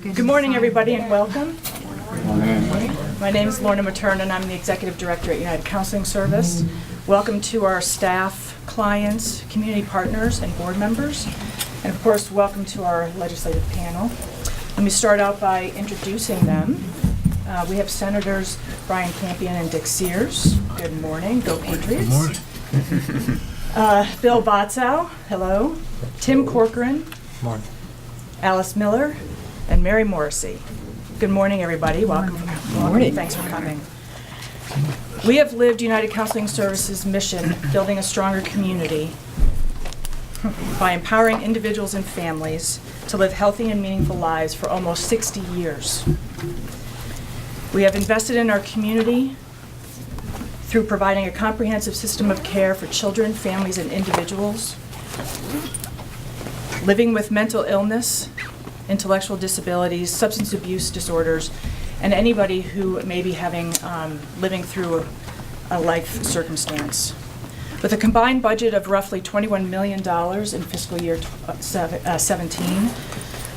Good morning, everybody, and welcome. My name is Lorna Matern, and I'm the Executive Director at United Counseling Service. Welcome to our staff, clients, community partners, and board members. And of course, welcome to our legislative panel. Let me start out by introducing them. We have Senators Brian Campion and Dick Sears. Good morning. Go Patriots. Good morning. Bill Botsow. Hello. Tim Corcoran. Morning. Alice Miller, and Mary Morrissey. Good morning, everybody. Welcome. Good morning. Thanks for coming. We have lived United Counseling Services' mission, building a stronger community by empowering individuals and families to live healthy and meaningful lives for almost 60 years. We have invested in our community through providing a comprehensive system of care for children, families, and individuals living with mental illness, intellectual disabilities, substance abuse disorders, and anybody who may be living through a life circumstance. With a combined budget of roughly $21 million in fiscal year 17,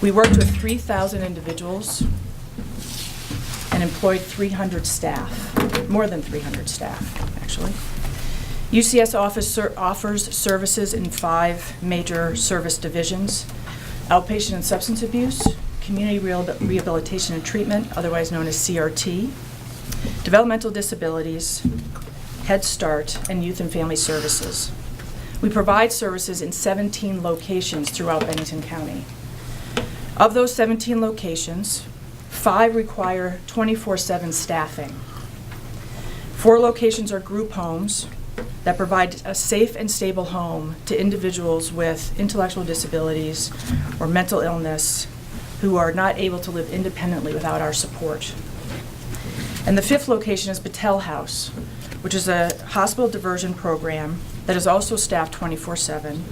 we worked with 3,000 individuals and employed 300 staff, more than 300 staff, actually. UCS offers services in 5 major service divisions: outpatient and substance abuse, community rehabilitation and treatment, otherwise known as CRT, developmental disabilities, Head Start, and youth and family services. We provide services in 17 locations throughout Bennington County. Of those 17 locations, 5 require 24/7 staffing. 4 locations are group homes that provide a safe and stable home to individuals with intellectual disabilities or mental illness who are not able to live independently without our support. And the 5th location is Battelle House, which is a hospital diversion program that is also staffed 24/7,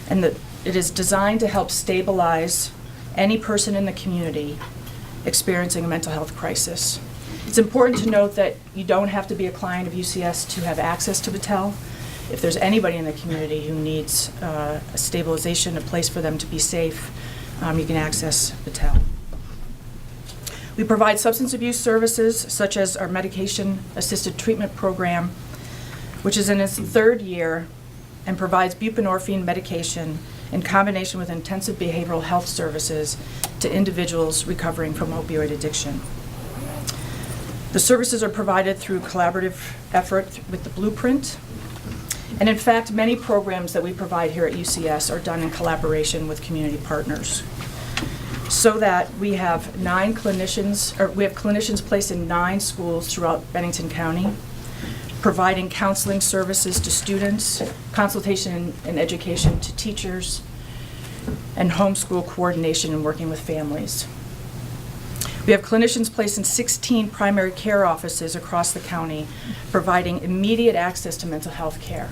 and it is designed to help stabilize any person in the community experiencing a mental health crisis. It's important to note that you don't have to be a client of UCS to have access to Battelle. If there's anybody in the community who needs a stabilization, a place for them to be safe, you can access Battelle. We provide substance abuse services, such as our medication-assisted treatment program, which is in its 3rd year and provides buprenorphine medication in combination with intensive behavioral health services to individuals recovering from opioid addiction. The services are provided through collaborative effort with the Blueprint. And in fact, many programs that we provide here at UCS are done in collaboration with community partners. So that we have clinicians placed in 9 schools throughout Bennington County, providing counseling services to students, consultation and education to teachers, and homeschool coordination and working with families. We have clinicians placed in 16 primary care offices across the county, providing immediate access to mental health care.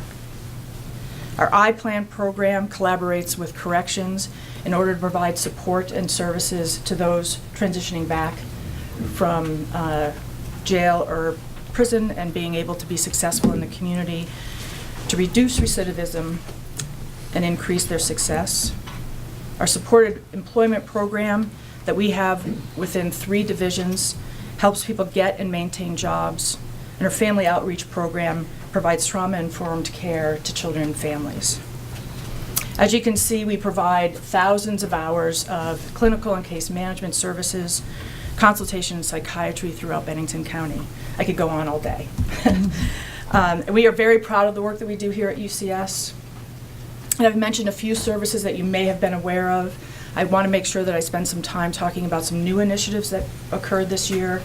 Our I-Plan program collaborates with corrections in order to provide support and services to those transitioning back from jail or prison and being able to be successful in the community, to reduce recidivism and increase their success. Our supported employment program that we have within 3 divisions helps people get and maintain jobs, and our family outreach program provides trauma-informed care to children and families. As you can see, we provide thousands of hours of clinical and case management services, consultation and psychiatry throughout Bennington County. I could go on all day. We are very proud of the work that we do here at UCS. And I've mentioned a few services that you may have been aware of. I want to make sure that I spend some time talking about some new initiatives that occurred this year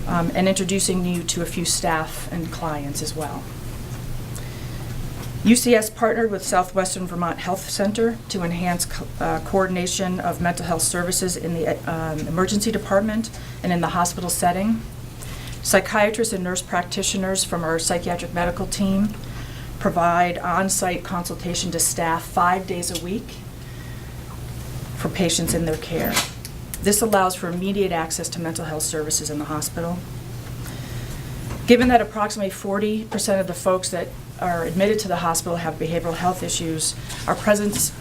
and introducing you to a few staff and clients as well. UCS partnered with Southwestern Vermont Health Center to enhance coordination of mental health services in the emergency department and in the hospital setting. Psychiatrists and nurse practitioners from our psychiatric medical team provide on-site consultation to staff 5 days a week for patients in their care. This allows for immediate access to mental health services in the hospital. Given that approximately 40% of the folks that are admitted to the hospital have behavioral health issues, our presence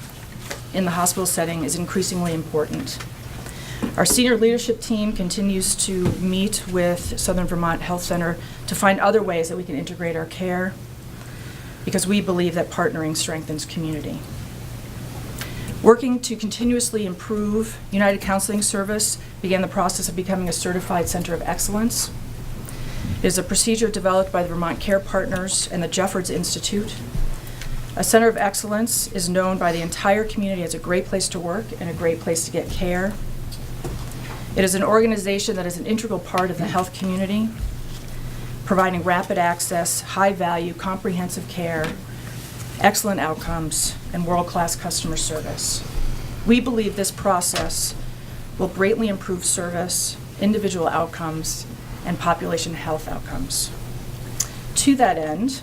in the hospital setting is increasingly important. Our senior leadership team continues to meet with Southern Vermont Health Center to find other ways that we can integrate our care, because we believe that partnering strengthens community. Working to continuously improve, United Counseling Service began the process of becoming a certified center of excellence. It is a procedure developed by the Vermont Care Partners and the Jeffords Institute. A center of excellence is known by the entire community as a great place to work and a great place to get care. It is an organization that is an integral part of the health community, providing rapid access, high-value, comprehensive care, excellent outcomes, and world-class customer service. We believe this process will greatly improve service, individual outcomes, and population health outcomes. To that end,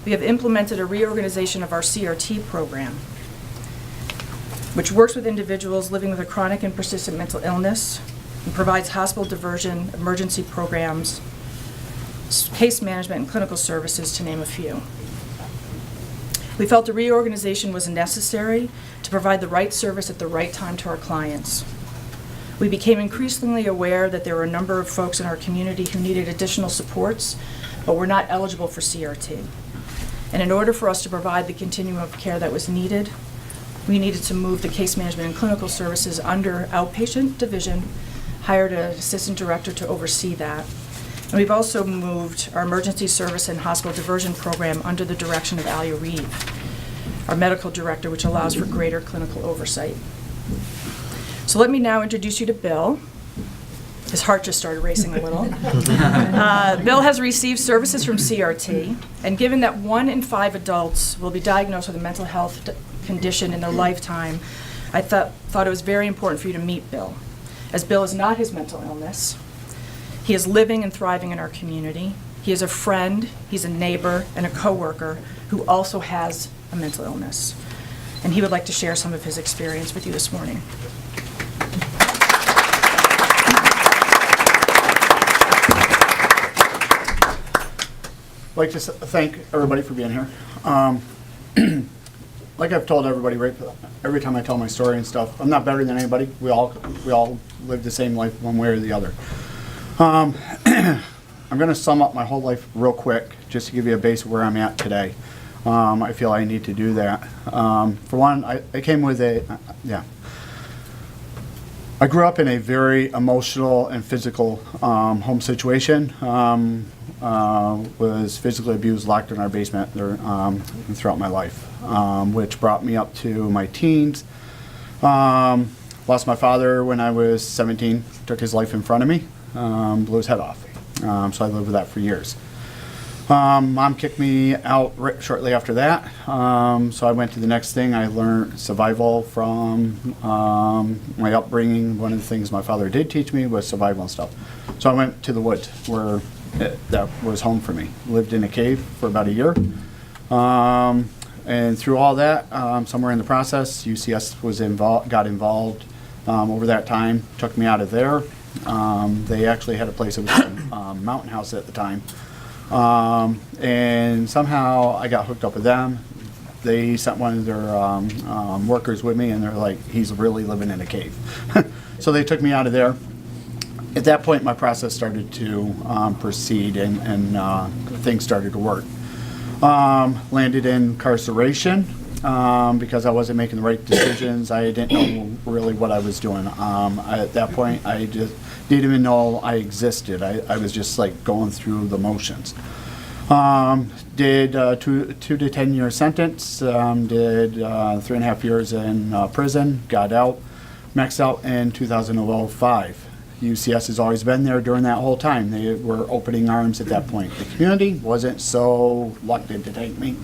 we have implemented a reorganization of our CRT program, which works with individuals living with a chronic and persistent mental illness and provides hospital diversion, emergency programs, case management, and clinical services, to name a few. We felt the reorganization was necessary to provide the right service at the right time to our clients. We became increasingly aware that there were a number of folks in our community who needed additional supports, but were not eligible for CRT. And in order for us to provide the continuum of care that was needed, we needed to move the case management and clinical services under outpatient division, hired an assistant director to oversee that. And we've also moved our emergency service and hospital diversion program under the direction of Alia Reeve, our medical director, which allows for greater clinical oversight. So let me now introduce you to Bill. His heart just started racing a little. Bill has received services from CRT, and given that 1 in 5 adults will be diagnosed with a mental health condition in their lifetime, I thought it was very important for you to meet Bill, as Bill is not his mental illness. He is living and thriving in our community. He is a friend, he's a neighbor, and a coworker who also has a mental illness. And he would like to share some of his experience with you this morning. I'd like to thank everybody for being here. Like I've told everybody, right, every time I tell my story and stuff, I'm not better than anybody. We all live the same life one way or the other. I'm going to sum up my whole life real quick, just to give you a base of where I'm at today. I feel I need to do that. For one, I came with I grew up in a very emotional and physical home situation. Was physically abused, locked in our basement there, throughout my life, which brought me up to my teens. Lost my father when I was 17, took his life in front of me, blew his head off. So I lived with that for years. Mom kicked me out shortly after that, so I went to the next thing. I learned survival from my upbringing. One of the things my father did teach me was survival and stuff. So I went to the woods, where that was home for me. Lived in a cave for about a year. And through all that, somewhere in the process, UCS got involved over that time, took me out of there. They actually had a place, it was a Mountain House at the time. And somehow I got hooked up with them. They sent one of their workers with me, and they're like, he's really living in a cave. So they took me out of there. At that point, my process started to proceed, and things started to work. Landed in incarceration because I wasn't making the right decisions. I didn't know really what I was doing. At that point, I just didn't even know I existed. I was just like going through the motions. Did 2 to 10 year sentence. Did 3.5 years in prison. Got out. Maxed out in 2005. UCS has always been there during that whole time. They were opening arms at that point. The community wasn't so reluctant to take me,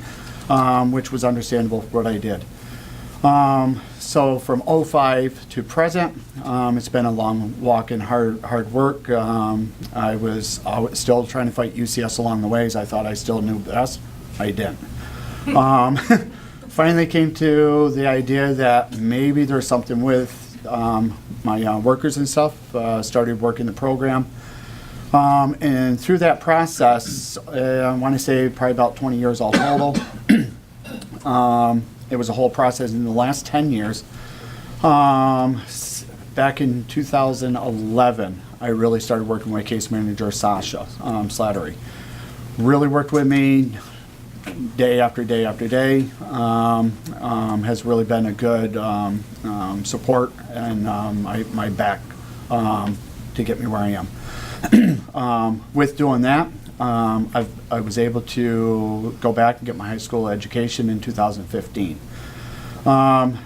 which was understandable for what I did. So from 05 to present, it's been a long walk and hard work. I was still trying to fight UCS along the ways. I thought I still knew best. I didn't. Finally came to the idea that maybe there's something with my workers and stuff. Started working the program. And through that process, I want to say probably about 20 years all total. It was a whole process in the last 10 years. back in 2011, I really started working with case manager Sasha Slattery. Really worked with me day after day after day. Has really been a good support and my back to get me where I am. With doing that, I was able to go back and get my high school education in 2015.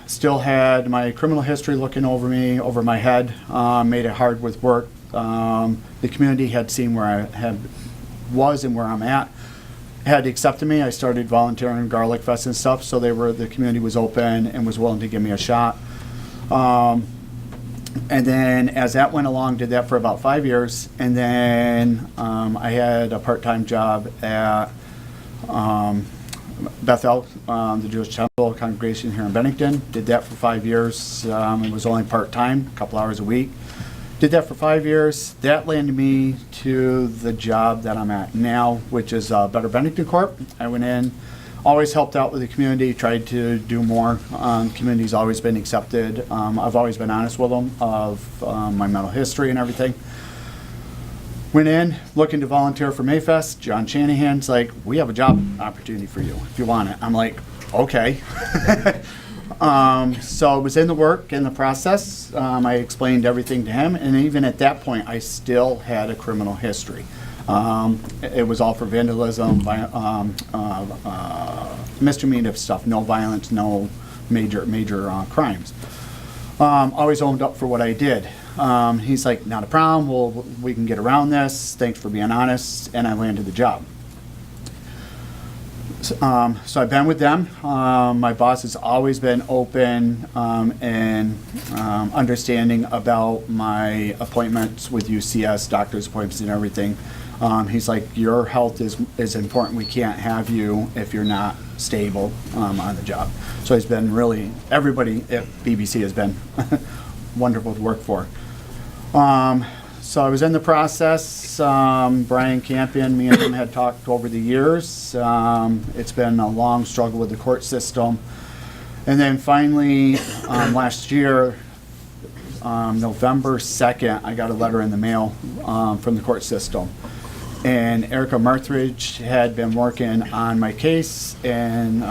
Still had my criminal history looking over me, over my head, made it hard with work. The community had seen where I was and where I'm at, had accepted me. I started volunteering in Garlic Fest and stuff, so the community was open and was willing to give me a shot. And then as that went along, did that for about 5 years, and then I had a part-time job at Bethel, the Jewish Temple congregation here in Bennington. Did that for 5 years. It was only part-time, a couple hours a week. Did that for 5 years. That landed me to the job that I'm at now, which is Better Bennington Corp. I went in, always helped out with the community, tried to do more. Community's always been accepted. I've always been honest with them of my mental history and everything. Went in, looking to volunteer for Mayfest. John Shanahan's like, we have a job opportunity for you if you want it. I'm like, okay. So it was in the work, in the process. I explained everything to him, and even at that point, I still had a criminal history. It was all for vandalism, misdemeanor stuff, no violence, no major crimes. Always owned up for what I did. He's like, not a problem, we can get around this, thanks for being honest, and I landed the job. So I've been with them. My boss has always been open and understanding about my appointments with UCS, doctor's appointments and everything. He's like, your health is important, we can't have you if you're not stable on the job. So he's been really, everybody at BBC has been wonderful to work for. So I was in the process. Brian Campion, me and him had talked over the years. It's been a long struggle with the court system. And then finally, last year, November 2nd, I got a letter in the mail from the court system. And Erica Marthridge had been working on my case, and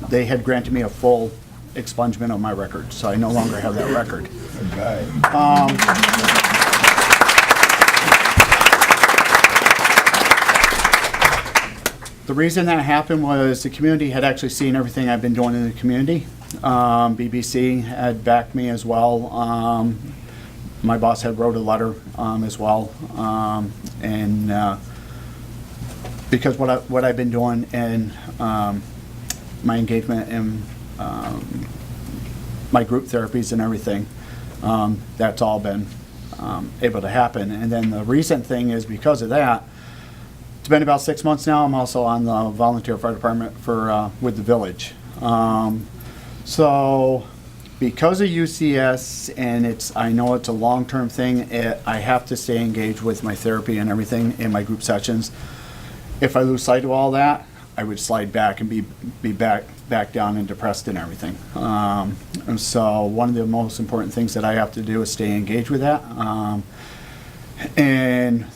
they had granted me a full expungement of my record, so I no longer have that record. The reason that happened was the community had actually seen everything I've been doing in the community. BBC had backed me as well. My boss had wrote a letter as well, and because what I've been doing and my engagement in my group therapies and everything, that's all been able to happen. And then the recent thing is because of that, it's been about 6 months now. I'm also on the volunteer fire department for with the village. So because of UCS, and I know it's a long-term thing, I have to stay engaged with my therapy and everything in my group sessions. If I lose sight of all that, I would slide back and be back down and depressed and everything. And so one of the most important things that I have to do is stay engaged with that. And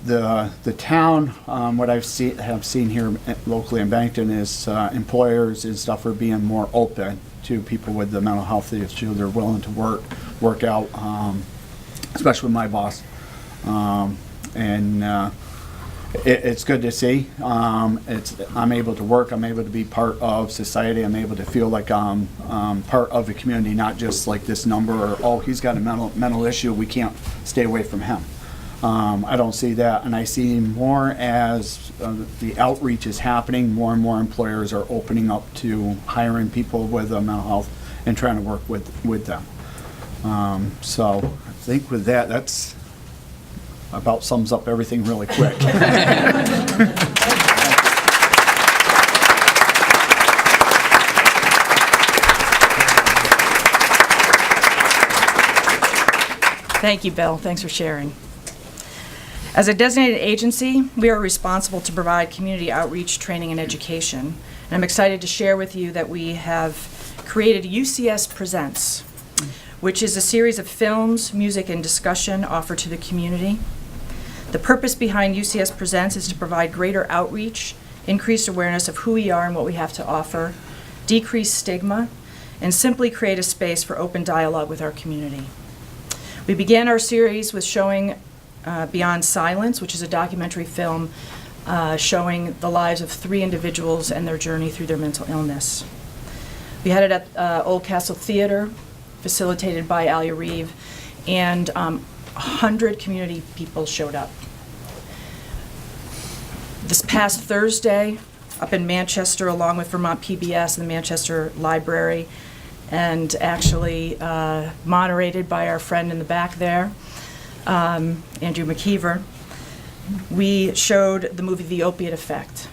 the town, what have seen here locally in Bennington is employers and stuff are being more open to people with the mental health issue. They're willing to work out, especially with my boss. It's good to see. I'm able to work. I'm able to be part of society. I'm able to feel like I'm part of the community, not just like this number or, oh, he's got a mental issue, we can't stay away from him. I don't see that, and I see more as the outreach is happening, more and more employers are opening up to hiring people with mental health and trying to work with them. So I think with that, that's about sums up everything really quick. Thank you, Bill. Thanks for sharing. As a designated agency, we are responsible to provide community outreach, training, and education. And I'm excited to share with you that we have created UCS Presents, which is a series of films, music, and discussion offered to the community. The purpose behind UCS Presents is to provide greater outreach, increased awareness of who we are and what we have to offer, decrease stigma, and simply create a space for open dialogue with our community. We began our series with showing Beyond Silence, which is a documentary film showing the lives of 3 individuals and their journey through their mental illness. We had it at Old Castle Theater, facilitated by Alia Reeve, and 100 community people showed up. This past Thursday, up in Manchester, along with Vermont PBS and the Manchester Library, and actually moderated by our friend in the back there, Andrew McKeever, we showed the movie The Opiate Effect,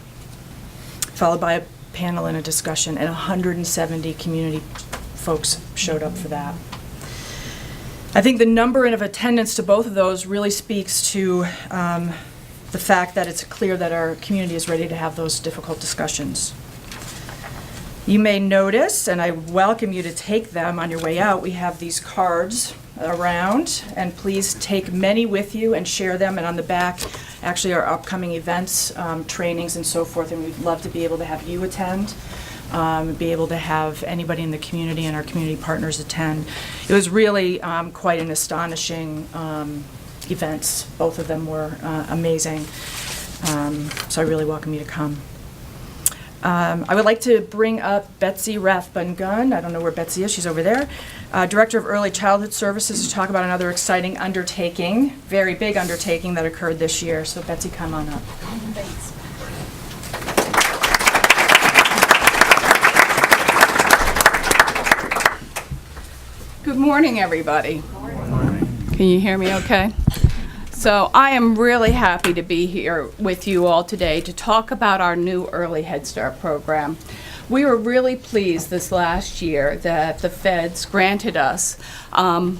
followed by a panel and a discussion, and 170 community folks showed up for that. I think the number of attendance to both of those really speaks to the fact that it's clear that our community is ready to have those difficult discussions. You may notice, and I welcome you to take them on your way out, we have these cards around, and please take many with you and share them. And on the back, actually, our upcoming events, trainings, and so forth, and we'd love to be able to have you attend, be able to have anybody in the community and our community partners attend. It was really quite an astonishing events. Both of them were amazing, so I really welcome you to come. I would like to bring up Betsy Rathbun-Gunn. I don't know where Betsy is. She's over there. Director of Early Childhood Services, to talk about another exciting undertaking, very big undertaking that occurred this year. So Betsy, come on up. Thanks. Good morning, everybody. Good morning. Can you hear me okay? So I am really happy to be here with you all today to talk about our new Early Head Start program. We were really pleased this last year that the feds granted us a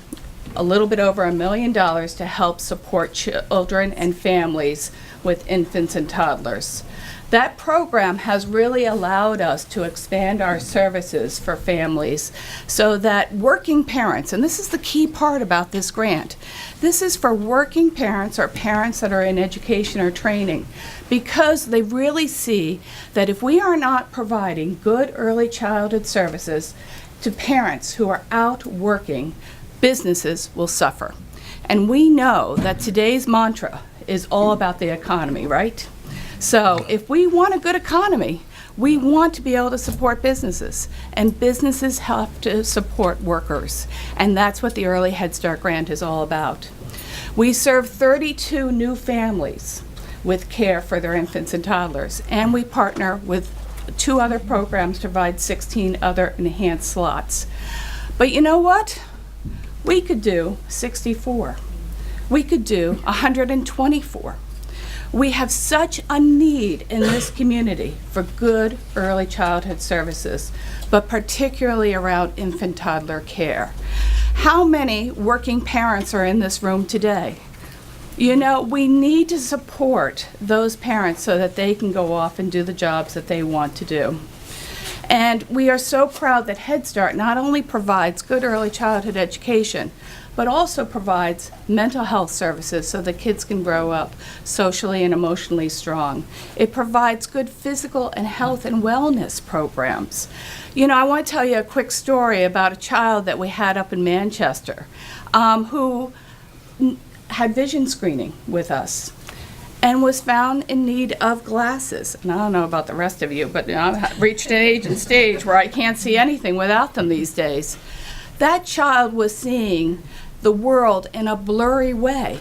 little bit over $1 million to help support children and families with infants and toddlers. That program has really allowed us to expand our services for families so that working parents, and this is the key part about this grant, this is for working parents or parents that are in education or training, because they really see that if we are not providing good early childhood services to parents who are out working, businesses will suffer. And we know that today's mantra is all about the economy, right? So if we want a good economy, we want to be able to support businesses, and businesses have to support workers, and that's what the Early Head Start grant is all about. We serve 32 new families with care for their infants and toddlers, and we partner with 2 other programs to provide 16 other enhanced slots. But you know what? We could do 64. We could do 124. We have such a need in this community for good early childhood services, but particularly around infant toddler care. How many working parents are in this room today? You know, we need to support those parents so that they can go off and do the jobs that they want to do. And we are so proud that Head Start not only provides good early childhood education, but also provides mental health services so that kids can grow up socially and emotionally strong. It provides good physical and health and wellness programs. You know, I want to tell you a quick story about a child that we had up in Manchester who had vision screening with us and was found in need of glasses. And I don't know about the rest of you, but you know, I've reached an age and stage where I can't see anything without them these days. That child was seeing the world in a blurry way.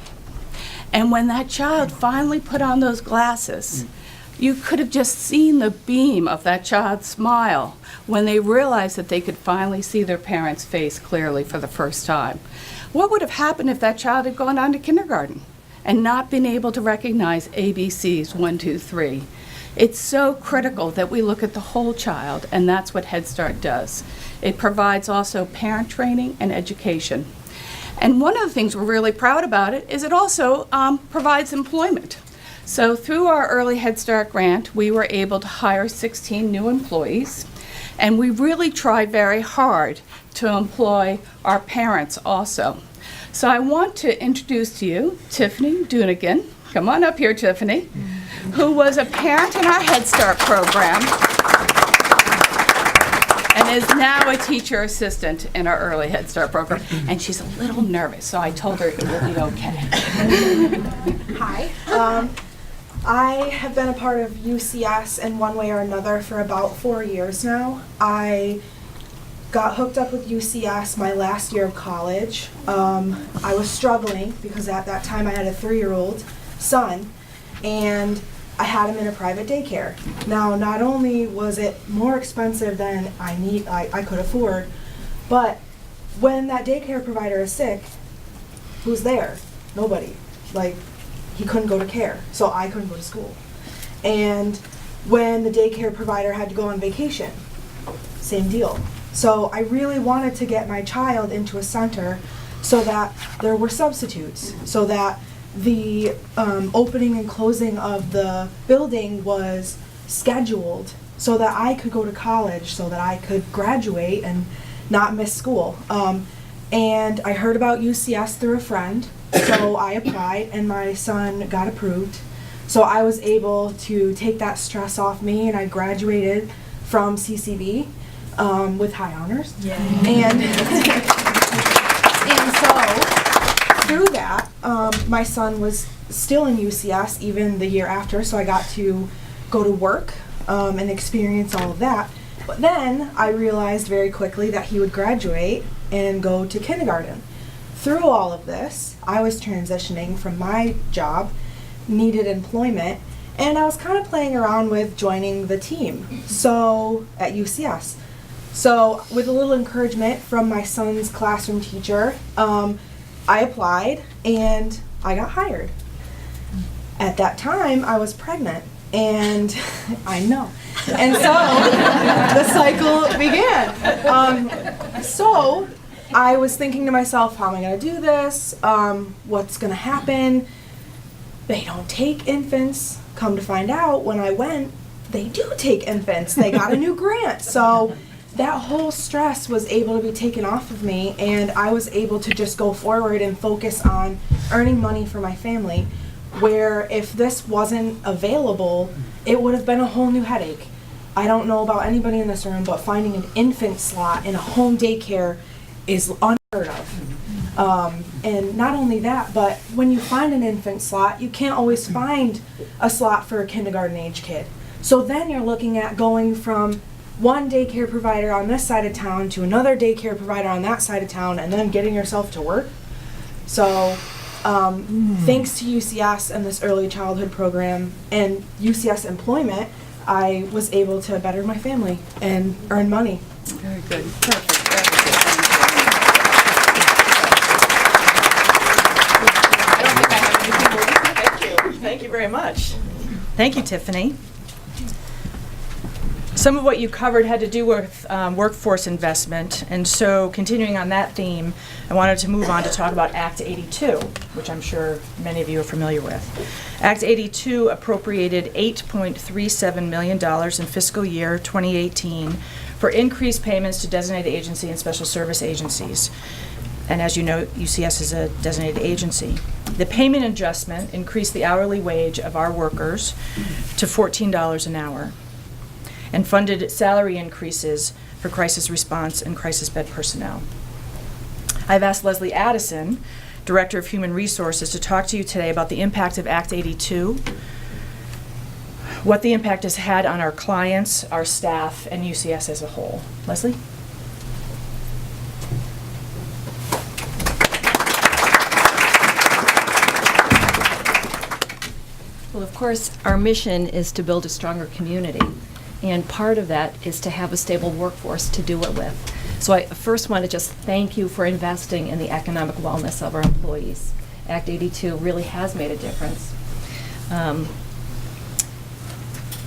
And when that child finally put on those glasses, you could have just seen the beam of that child's smile when they realized that they could finally see their parents' face clearly for the first time. What would have happened if that child had gone on to kindergarten and not been able to recognize ABCs 1, 2, 3? It's so critical that we look at the whole child, and that's what Head Start does. It provides also parent training and education. And one of the things we're really proud about it is it also provides employment. So through our Early Head Start grant, we were able to hire 16 new employees. And we really try very hard to employ our parents also. So I want to introduce to you Tiffany Dunigan. Come on up here, Tiffany, who was a parent in our Head Start program and is now a teacher assistant in our early Head Start program. And she's a little nervous, so I told her it will be okay. Hi. I have been a part of UCS in one way or another for about 4 years now. I got hooked up with UCS my last year of college. I was struggling because at that time I had a 3-year-old son and I had him in a private daycare. Now, not only was it more expensive than I could afford, but when that daycare provider is sick, who's there? Nobody. Like, he couldn't go to care, so I couldn't go to school. And when the daycare provider had to go on vacation, same deal. So I really wanted to get my child into a center so that there were substitutes, so that the opening and closing of the building was scheduled so that I could go to college, so that I could graduate and not miss school. And I heard about UCS through a friend, so I applied and my son got approved. So I was able to take that stress off me and I graduated from CCB with high honors. Yeah. And so through that, my son was still in UCS even the year after, so I got to go to work and experience all of that. But then I realized very quickly that he would graduate and go to kindergarten. Through all of this, I was transitioning from my job, needed employment, and I was kind of playing around with joining the team, so at UCS. So with a little encouragement from my son's classroom teacher, I applied and I got hired. At that time, I was pregnant, and I know. And so the cycle began. So I was thinking to myself, how am I going to do this? What's going to happen? They don't take infants. Come to find out, when I went, they do take infants. They got a new grant. So that whole stress was able to be taken off of me, and I was able to just go forward and focus on earning money for my family, where if this wasn't available, it would have been a whole new headache. I don't know about anybody in this room, but finding an infant slot in a home daycare is unheard of. And not only that, but when you find an infant slot, you can't always find a slot for a kindergarten age kid. So then you're looking at going from one daycare provider on this side of town to another daycare provider on that side of town, and then getting yourself to work. So thanks to UCS and this early childhood program and UCS employment, I was able to better my family and earn money. Very good. Perfect. Very good. I don't think I have anything more to say. Thank you. Thank you very much. Thank you, Tiffany. Some of what you covered had to do with workforce investment, and so continuing on that theme, I wanted to move on to talk about Act 82, which I'm sure many of you are familiar with. Act 82 appropriated $8.37 million in fiscal year 2018 for increased payments to designated agency and special service agencies. And as you know, UCS is a designated agency. The payment adjustment increased the hourly wage of our workers to $14 an hour, and funded salary increases for crisis response and crisis bed personnel. I've asked Leslie Addison, Director of Human Resources, to talk to you today about the impact of Act 82, what the impact has had on our clients, our staff, and UCS as a whole. Leslie? Well, of course, our mission is to build a stronger community. And part of that is to have a stable workforce to do it with. So I first want to just thank you for investing in the economic wellness of our employees. Act 82 really has made a difference.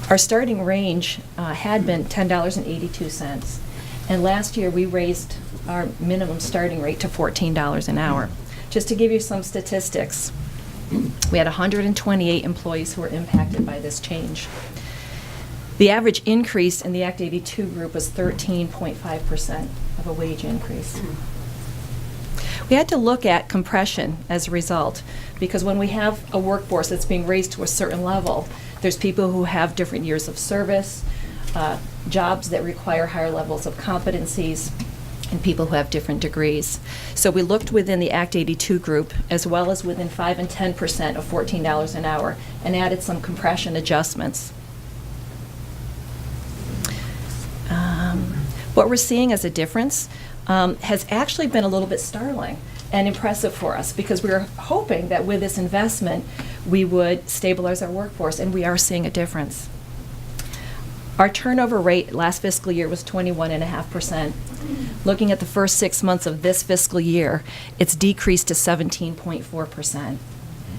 Our starting range had been $10.82. And last year we raised our minimum starting rate to $14 an hour. Just to give you some statistics, we had 128 employees who were impacted by this change. The average increase in the Act 82 group was 13.5% of a wage increase. We had to look at compression as a result, because when we have a workforce that's being raised to a certain level, there's people who have different years of service, jobs that require higher levels of competencies, and people who have different degrees. So we looked within the Act 82 group, as well as within 5 and 10% of $14 an hour, and added some compression adjustments. What we're seeing as a difference has actually been a little bit startling and impressive for us, because we were hoping that with this investment we would stabilize our workforce, and we are seeing a difference. Our turnover rate last fiscal year was 21.5%. Looking at the first 6 months of this fiscal year, it's decreased to 17.4%.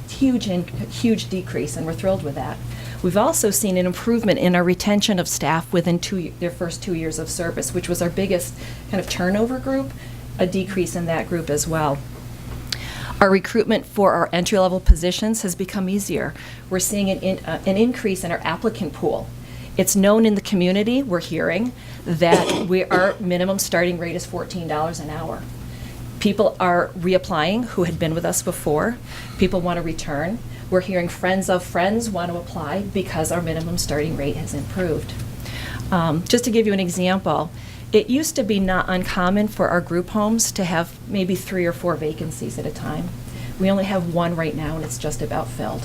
Huge decrease, and we're thrilled with that. We've also seen an improvement in our retention of staff within their first 2 years of service, which was our biggest kind of turnover group, a decrease in that group as well. Our recruitment for our entry-level positions has become easier. We're seeing an increase in our applicant pool. It's known in the community, we're hearing, that our minimum starting rate is $14 an hour. People are reapplying who had been with us before. People want to return. We're hearing friends of friends want to apply because our minimum starting rate has improved. Just to give you an example, it used to be not uncommon for our group homes to have maybe 3 or 4 vacancies at a time. We only have 1 right now, and it's just about filled.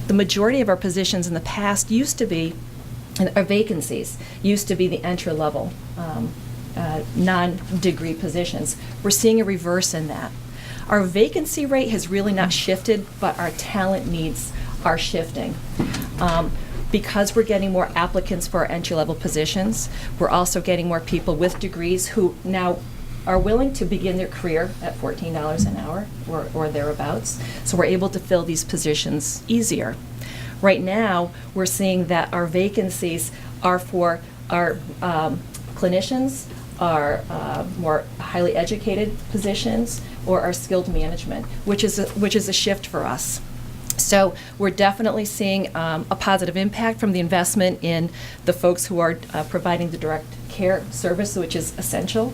The majority of our positions in the past used to be, our vacancies used to be the entry-level non-degree positions. We're seeing a reverse in that. Our vacancy rate has really not shifted, but our talent needs are shifting. Because we're getting more applicants for our entry-level positions, we're also getting more people with degrees who now are willing to begin their career at $14 an hour or thereabouts. So we're able to fill these positions easier. Right now, we're seeing that our vacancies are for our clinicians, our more highly educated positions, or our skilled management, which is a shift for us. So we're definitely seeing a positive impact from the investment in the folks who are providing the direct care service, which is essential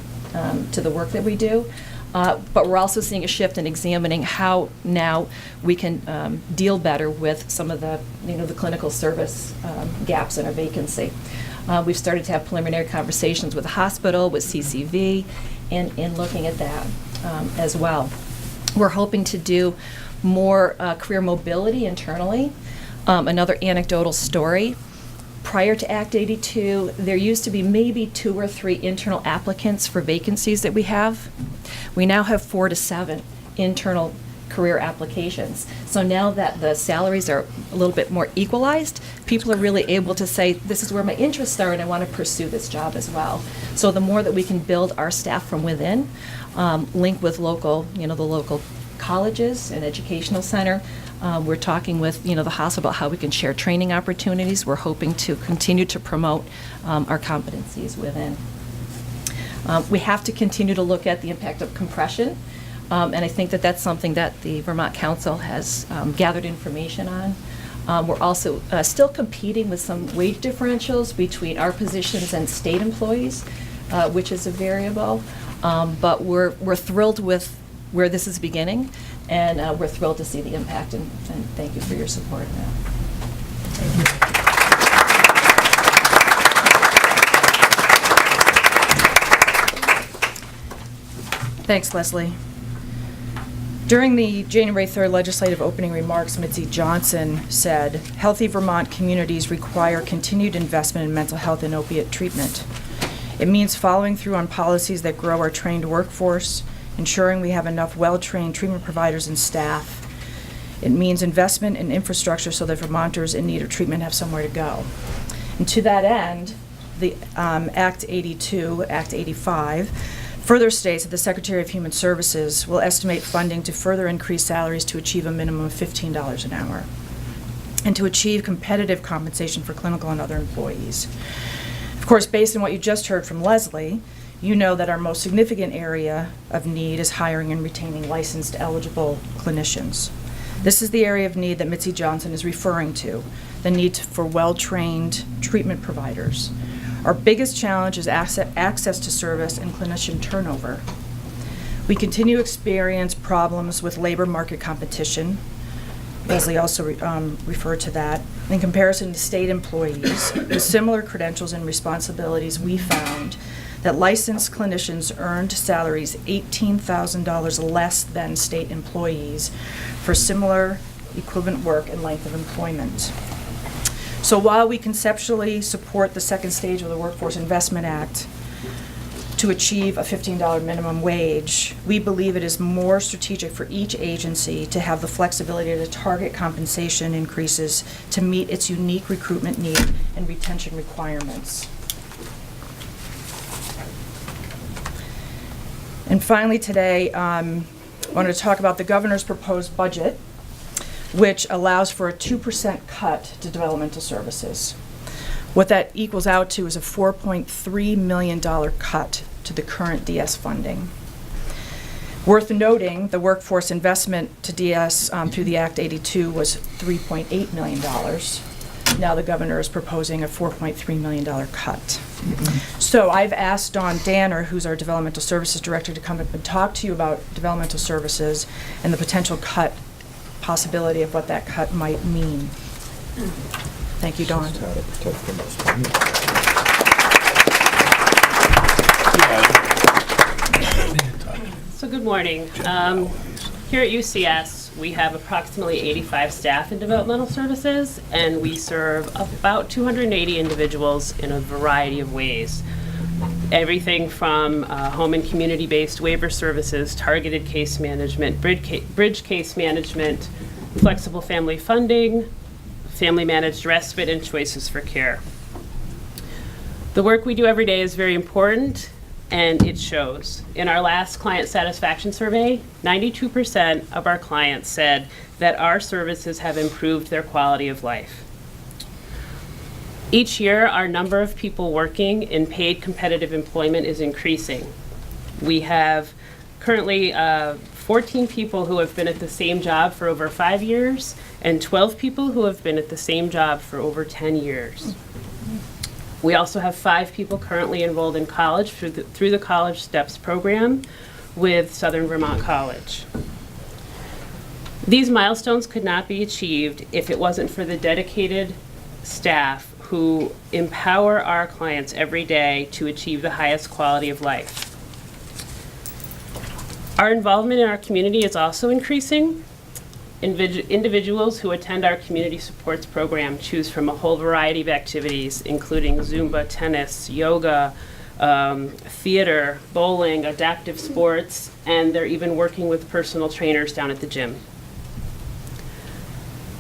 to the work that we do. But we're also seeing a shift in examining how now we can deal better with some of the clinical service gaps in our vacancy. We've started to have preliminary conversations with the hospital, with CCV, and looking at that as well. We're hoping to do more career mobility internally. Another anecdotal story. Prior to Act 82, there used to be maybe 2 or 3 internal applicants for vacancies that we have. We now have 4 to 7 internal career applications. So now that the salaries are a little bit more equalized, people are really able to say, this is where my interests are and I want to pursue this job as well. So the more that we can build our staff from within, link with local, the local colleges and educational center. We're talking with the hospital about how we can share training opportunities. We're hoping to continue to promote our competencies within. We have to continue to look at the impact of compression, and I think that that's something that the Vermont Council has gathered information on. We're also still competing with some wage differentials between our positions and state employees, which is a variable, but we're thrilled with where this is beginning, and we're thrilled to see the impact, and thank you for your support in that. Thank you. Thanks, Leslie. During the January 3rd legislative opening remarks, Mitzi Johnson said, "Healthy Vermont communities require continued investment in mental health and opiate treatment. It means following through on policies that grow our trained workforce, ensuring we have enough well-trained treatment providers and staff. It means investment in infrastructure so that Vermonters in need of treatment have somewhere to go." And to that end, the Act 82, Act 85, further states that the Secretary of Human Services will estimate funding to further increase salaries to achieve a minimum of $15 an hour and to achieve competitive compensation for clinical and other employees. Of course, based on what you just heard from Leslie, you know that our most significant area of need is hiring and retaining licensed eligible clinicians. This is the area of need that Mitzi Johnson is referring to. the need for well-trained treatment providers. Our biggest challenge is access to service and clinician turnover. We continue to experience problems with labor market competition. Leslie also referred to that. In comparison to state employees with similar credentials and responsibilities, we found that licensed clinicians earned salaries $18,000 less than state employees for similar equivalent work and length of employment. So while we conceptually support the second stage of the Workforce Investment Act to achieve a $15 minimum wage, we believe it is more strategic for each agency to have the flexibility to target compensation increases to meet its unique recruitment need and retention requirements. And finally today, I wanted to talk about the governor's proposed budget, which allows for a 2% cut to developmental services. What that equals out to is a $4.3 million cut to the current DS funding. Worth noting, the workforce investment to DS through the Act 82 was $3.8 million. Now the governor is proposing a $4.3 million cut. So I've asked Dawn Danner, who's our developmental services director, to come up and talk to you about developmental services and the potential cut possibility of what that cut might mean. Thank you, Dawn. So good morning. Here at UCS, we have approximately 85 staff in developmental services, and we serve about 280 individuals in a variety of ways. Everything from home and community-based waiver services, targeted case management, bridge case management, flexible family funding, family-managed respite, and choices for care. The work we do every day is very important, and it shows. In our last client satisfaction survey, 92% of our clients said that our services have improved their quality of life. Each year, our number of people working in paid competitive employment is increasing. We have currently 14 people who have been at the same job for over 5 years, and 12 people who have been at the same job for over 10 years. We also have 5 people currently enrolled in college through the College Steps program with Southern Vermont College. These milestones could not be achieved if it wasn't for the dedicated staff who empower our clients every day to achieve the highest quality of life. Our involvement in our community is also increasing. Individuals who attend our community supports program choose from a whole variety of activities, including Zumba, tennis, yoga, theater, bowling, adaptive sports, and they're even working with personal trainers down at the gym.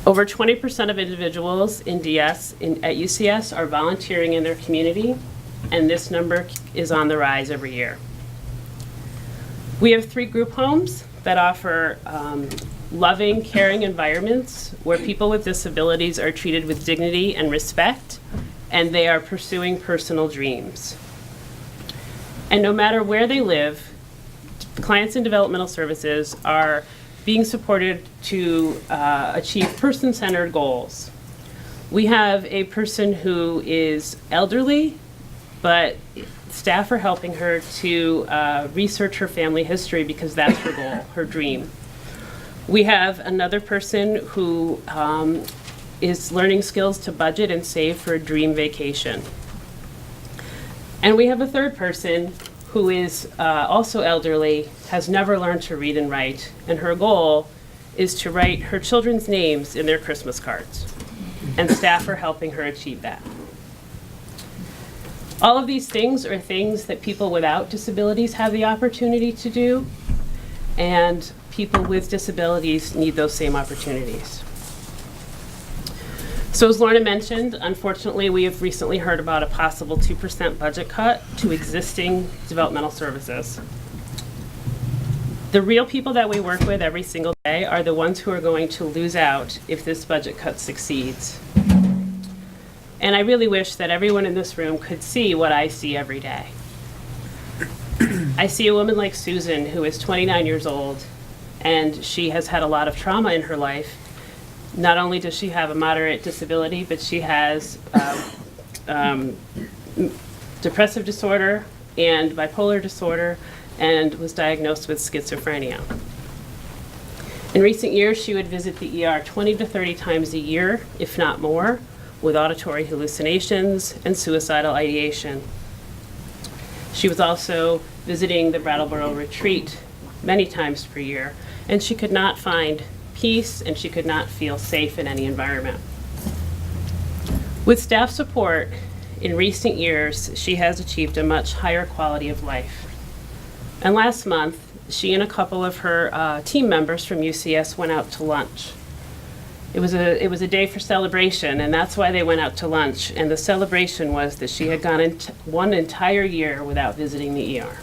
Over 20% of individuals in DS at UCS are volunteering in their community, and this number is on the rise every year. We have 3 group homes that offer loving, caring environments where people with disabilities are treated with dignity and respect, and they are pursuing personal dreams. And no matter where they live, clients in developmental services are being supported to achieve person-centered goals. We have a person who is elderly, but staff are helping her to research her family history because that's her goal, her dream. We have another person who is learning skills to budget and save for a dream vacation. And we have a third person who is also elderly, has never learned to read and write, and her goal is to write her children's names in their Christmas cards. And staff are helping her achieve that. All of these things are things that people without disabilities have the opportunity to do, and people with disabilities need those same opportunities. So as Lorna mentioned, unfortunately, we have recently heard about a possible 2% budget cut to existing developmental services. The real people that we work with every single day are the ones who are going to lose out if this budget cut succeeds. And I really wish that everyone in this room could see what I see every day. I see a woman like Susan, who is 29 years old, and she has had a lot of trauma in her life, Not only does she have a moderate disability, but she has depressive disorder and bipolar disorder, and was diagnosed with schizophrenia. In recent years, she would visit the ER 20 to 30 times a year, if not more, with auditory hallucinations and suicidal ideation. She was also visiting the Brattleboro Retreat many times per year, and she could not find peace, and she could not feel safe in any environment. With staff support, in recent years, she has achieved a much higher quality of life. And last month, she and a couple of her team members from UCS went out to lunch. It was a day for celebration, and that's why they went out to lunch. And the celebration was that she had gone one entire year without visiting the ER.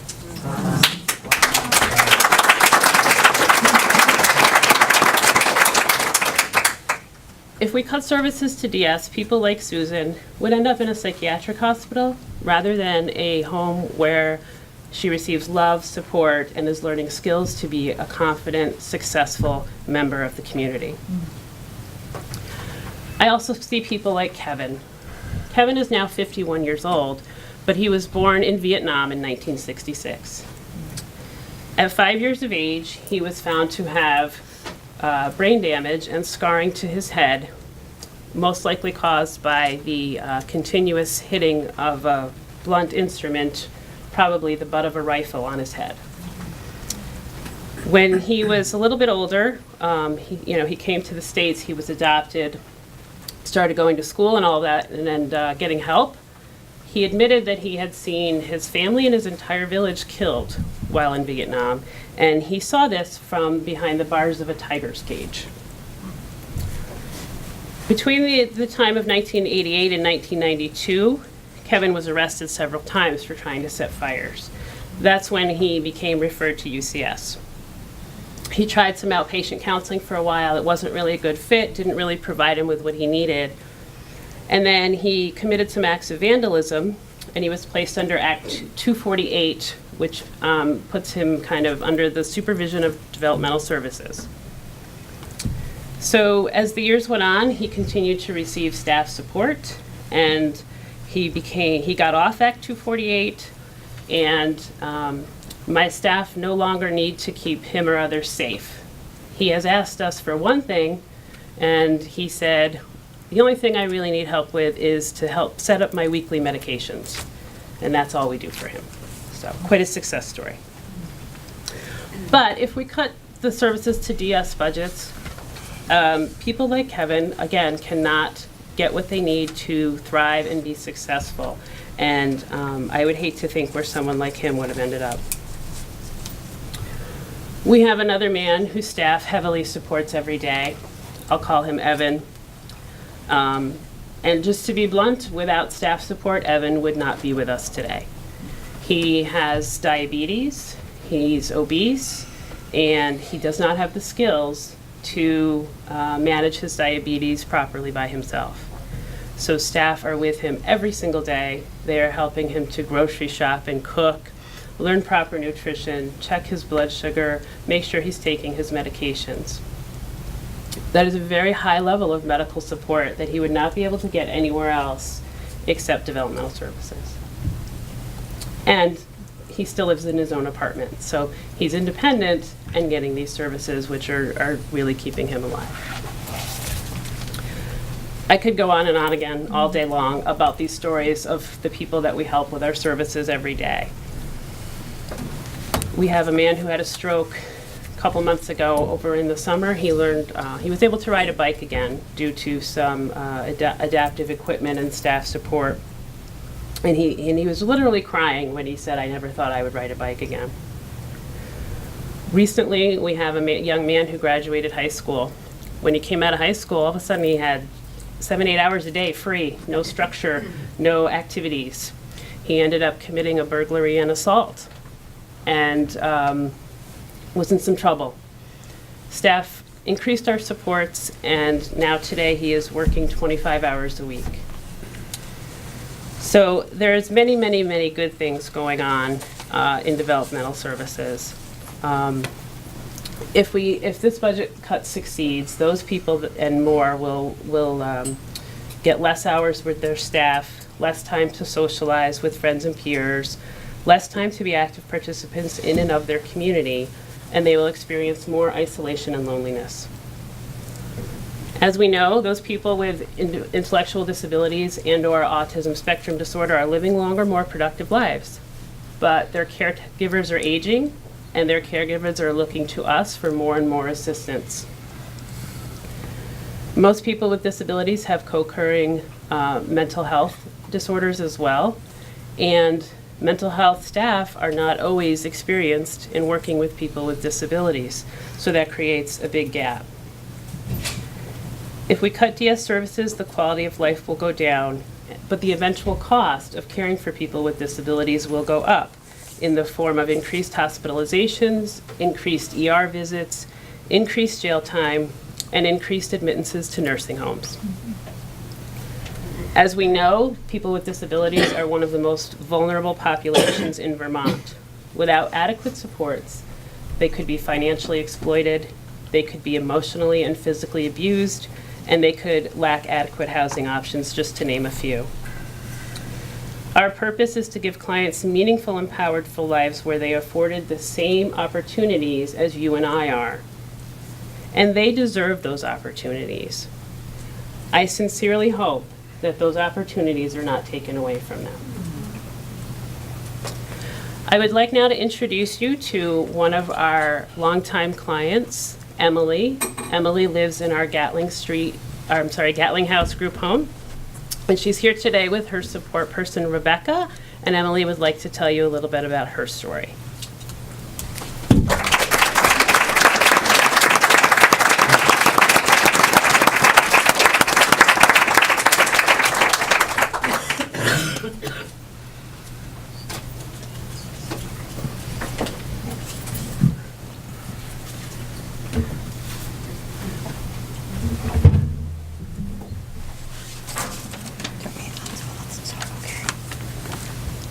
If we cut services to DS, people like Susan would end up in a psychiatric hospital rather than a home where she receives love, support, and is learning skills to be a confident, successful member of the community. I also see people like Kevin. Kevin is now 51 years old, but he was born in Vietnam in 1966. At 5 years of age, he was found to have brain damage and scarring to his head, most likely caused by the continuous hitting of a blunt instrument, probably the butt of a rifle, on his head. When he was a little bit older, he came to the States, he was adopted, started going to school and all that, and getting help. He admitted that he had seen his family and his entire village killed while in Vietnam, and he saw this from behind the bars of a tiger's cage. Between the time of 1988 and 1992, Kevin was arrested several times for trying to set fires. That's when he became referred to UCS. He tried some outpatient counseling for a while. It wasn't really a good fit, didn't really provide him with what he needed. And then he committed some acts of vandalism, and he was placed under Act 248, which puts him kind of under the supervision of developmental services. So as the years went on, he continued to receive staff support, and he got off Act 248, and my staff no longer need to keep him or others safe. He has asked us for one thing, and he said, the only thing I really need help with is to help set up my weekly medications. And that's all we do for him. So quite a success story. But if we cut the services to DS budgets, people like Kevin, again, cannot get what they need to thrive and be successful. And I would hate to think where someone like him would have ended up. We have another man whose staff heavily supports every day. I'll call him Evan. And just to be blunt, without staff support, Evan would not be with us today. He has diabetes, he's obese, and he does not have the skills to manage his diabetes properly by himself. So staff are with him every single day. They are helping him to grocery shop and cook, learn proper nutrition, check his blood sugar, make sure he's taking his medications. That is a very high level of medical support that he would not be able to get anywhere else except developmental services. And he still lives in his own apartment, so he's independent and getting these services, which are really keeping him alive. I could go on and on again all day long about these stories of the people that we help with our services every day. We have a man who had a stroke a couple months ago over in the summer. He learned, he was able to ride a bike again due to some adaptive equipment and staff support. And he was literally crying when he said, "I never thought I would ride a bike again." Recently, we have a young man who graduated high school. When he came out of high school, all of a sudden he had 7-8 hours a day free, no structure, no activities. He ended up committing a burglary and assault, and was in some trouble. Staff increased our supports, and now today he is working 25 hours a week. So there's many, many, many good things going on in developmental services. If this budget cut succeeds, those people and more will get less hours with their staff, less time to socialize with friends and peers, less time to be active participants in and of their community, and they will experience more isolation and loneliness. As we know, those people with intellectual disabilities and/or autism spectrum disorder are living longer, more productive lives. But their caregivers are aging, and their caregivers are looking to us for more and more assistance. Most people with disabilities have co-occurring mental health disorders as well, and mental health staff are not always experienced in working with people with disabilities, so that creates a big gap. If we cut DS services, the quality of life will go down, but the eventual cost of caring for people with disabilities will go up in the form of increased hospitalizations, increased ER visits, increased jail time, and increased admittances to nursing homes. As we know, people with disabilities are one of the most vulnerable populations in Vermont. Without adequate supports, they could be financially exploited, they could be emotionally and physically abused, and they could lack adequate housing options, just to name a few. Our purpose is to give clients meaningful and powerful lives where they are afforded the same opportunities as you and I are. And they deserve those opportunities. I sincerely hope that those opportunities are not taken away from them. I would like now to introduce you to one of our longtime clients, Emily. Emily lives in our Gatling House group home. And she's here today with her support person, Rebecca, and Emily would like to tell you a little bit about her story.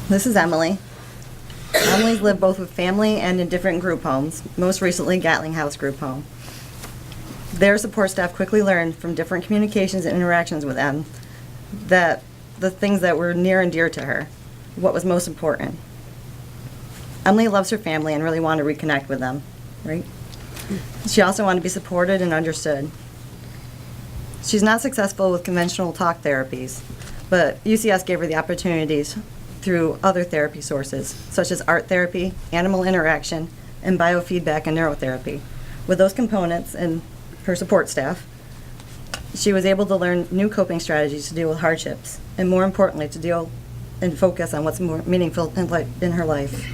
This is Emily. Emily's lived both with family and in different group homes, most recently Gatling House group home. Their support staff quickly learned from different communications and interactions with them that the things that were near and dear to her, what was most important. Emily loves her family and really wanted to reconnect with them, right? She also wanted to be supported and understood. She's not successful with conventional talk therapies, but UCS gave her the opportunities through other therapy sources, such as art therapy, animal interaction, and biofeedback and neurotherapy. With those components and her support staff, she was able to learn new coping strategies to deal with hardships, and more importantly, to deal and focus on what's more meaningful in her life.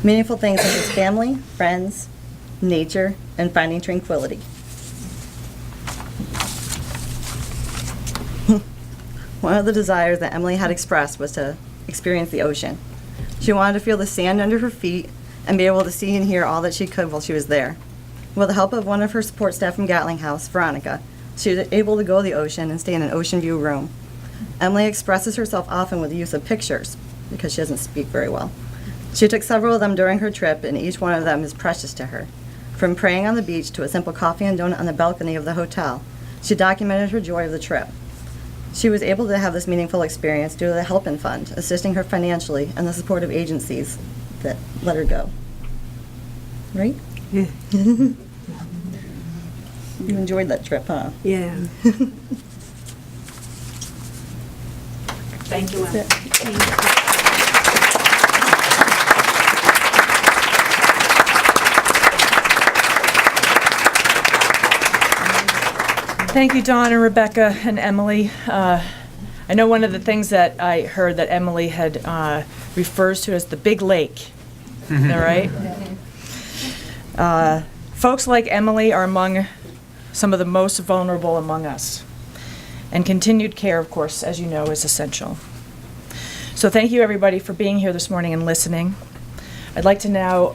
Meaningful things such as family, friends, nature, and finding tranquility. One of the desires that Emily had expressed was to experience the ocean. She wanted to feel the sand under her feet and be able to see and hear all that she could while she was there. With the help of one of her support staff from Gatling House, Veronica, she was able to go to the ocean and stay in an ocean view room. Emily expresses herself often with the use of pictures because she doesn't speak very well. She took several of them during her trip, and each one of them is precious to her. From praying on the beach to a simple coffee and donut on the balcony of the hotel, she documented her joy of the trip. She was able to have this meaningful experience due to the Helpin' Fund, assisting her financially, and the support of agencies that let her go. Right? Yeah. You enjoyed that trip, huh? Yeah. Thank you, Emily. Thank you, Dawn and Rebecca and Emily. I know one of the things that I heard that Emily had refers to as the big lake. All right? Folks like Emily are among some of the most vulnerable among us. And continued care, of course, as you know, is essential. So thank you, everybody, for being here this morning and listening. I'd like to now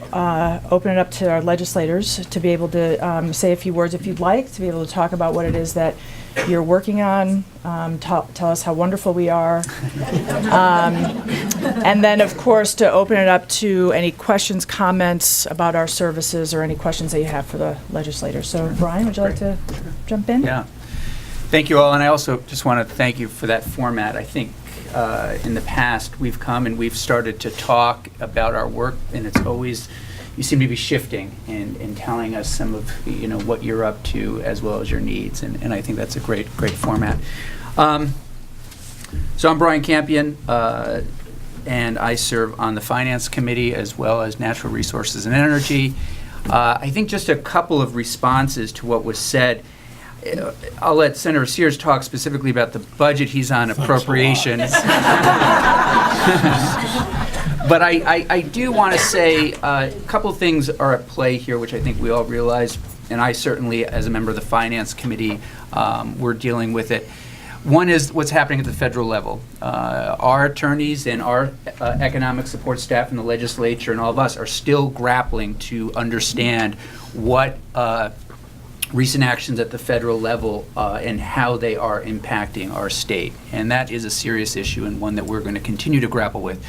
open it up to our legislators to be able to say a few words if you'd like, to be able to talk about what it is that you're working on. Tell us how wonderful we are. And then, of course, to open it up to any questions, comments about our services, or any questions that you have for the legislators. So, Brian, would you like to jump in? Yeah. Thank you all, and I also just want to thank you for that format. I think in the past we've come and we've started to talk about our work, and it's always, you seem to be shifting and telling us some of what you're up to as well as your needs, and I think that's a great format. So I'm Brian Campion, and I serve on the Finance Committee as well as Natural Resources and Energy. I think just a couple of responses to what was said. I'll let Senator Sears talk specifically about the budget he's on, appropriations. But I do want to say a couple things are at play here, which I think we all realize, and I certainly, as a member of the Finance Committee, we're dealing with it. One is what's happening at the federal level. Our attorneys and our economic support staff in the legislature and all of us are still grappling to understand what recent actions at the federal level and how they are impacting our state. And that is a serious issue and one that we're going to continue to grapple with.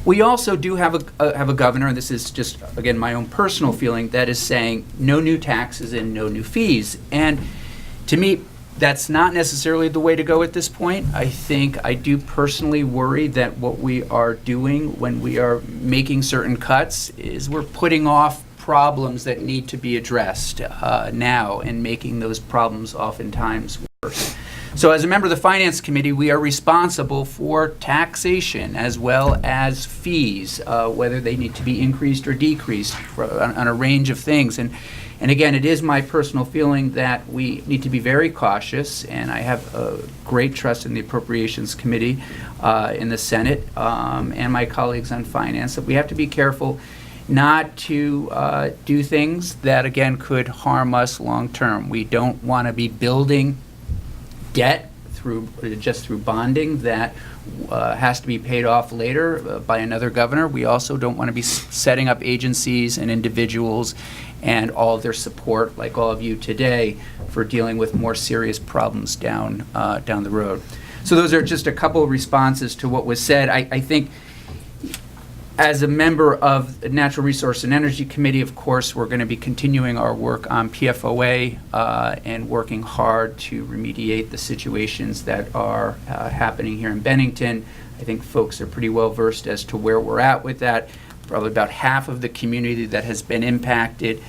We also do have a governor, and this is just, again, my own personal feeling, that is saying no new taxes and no new fees. And to me, that's not necessarily the way to go at this point. I think I do personally worry that what we are doing when we are making certain cuts is we're putting off problems that need to be addressed now and making those problems oftentimes worse. So as a member of the Finance Committee, we are responsible for taxation as well as fees, whether they need to be increased or decreased on a range of things. And again, it is my personal feeling that we need to be very cautious, and I have great trust in the Appropriations Committee in the Senate and my colleagues on Finance, that we have to be careful not to do things that, again, could harm us long term. We don't want to be building debt through bonding that has to be paid off later by another governor. We also don't want to be setting up agencies and individuals and all of their support, like all of you today, for dealing with more serious problems down the road. So those are just a couple of responses to what was said. I think as a member of the Natural Resource and Energy Committee, of course, we're going to be continuing our work on PFOA and working hard to remediate the situations that are happening here in Bennington. I think folks are pretty well versed as to where we're at with that. Probably about half of the community that has been impacted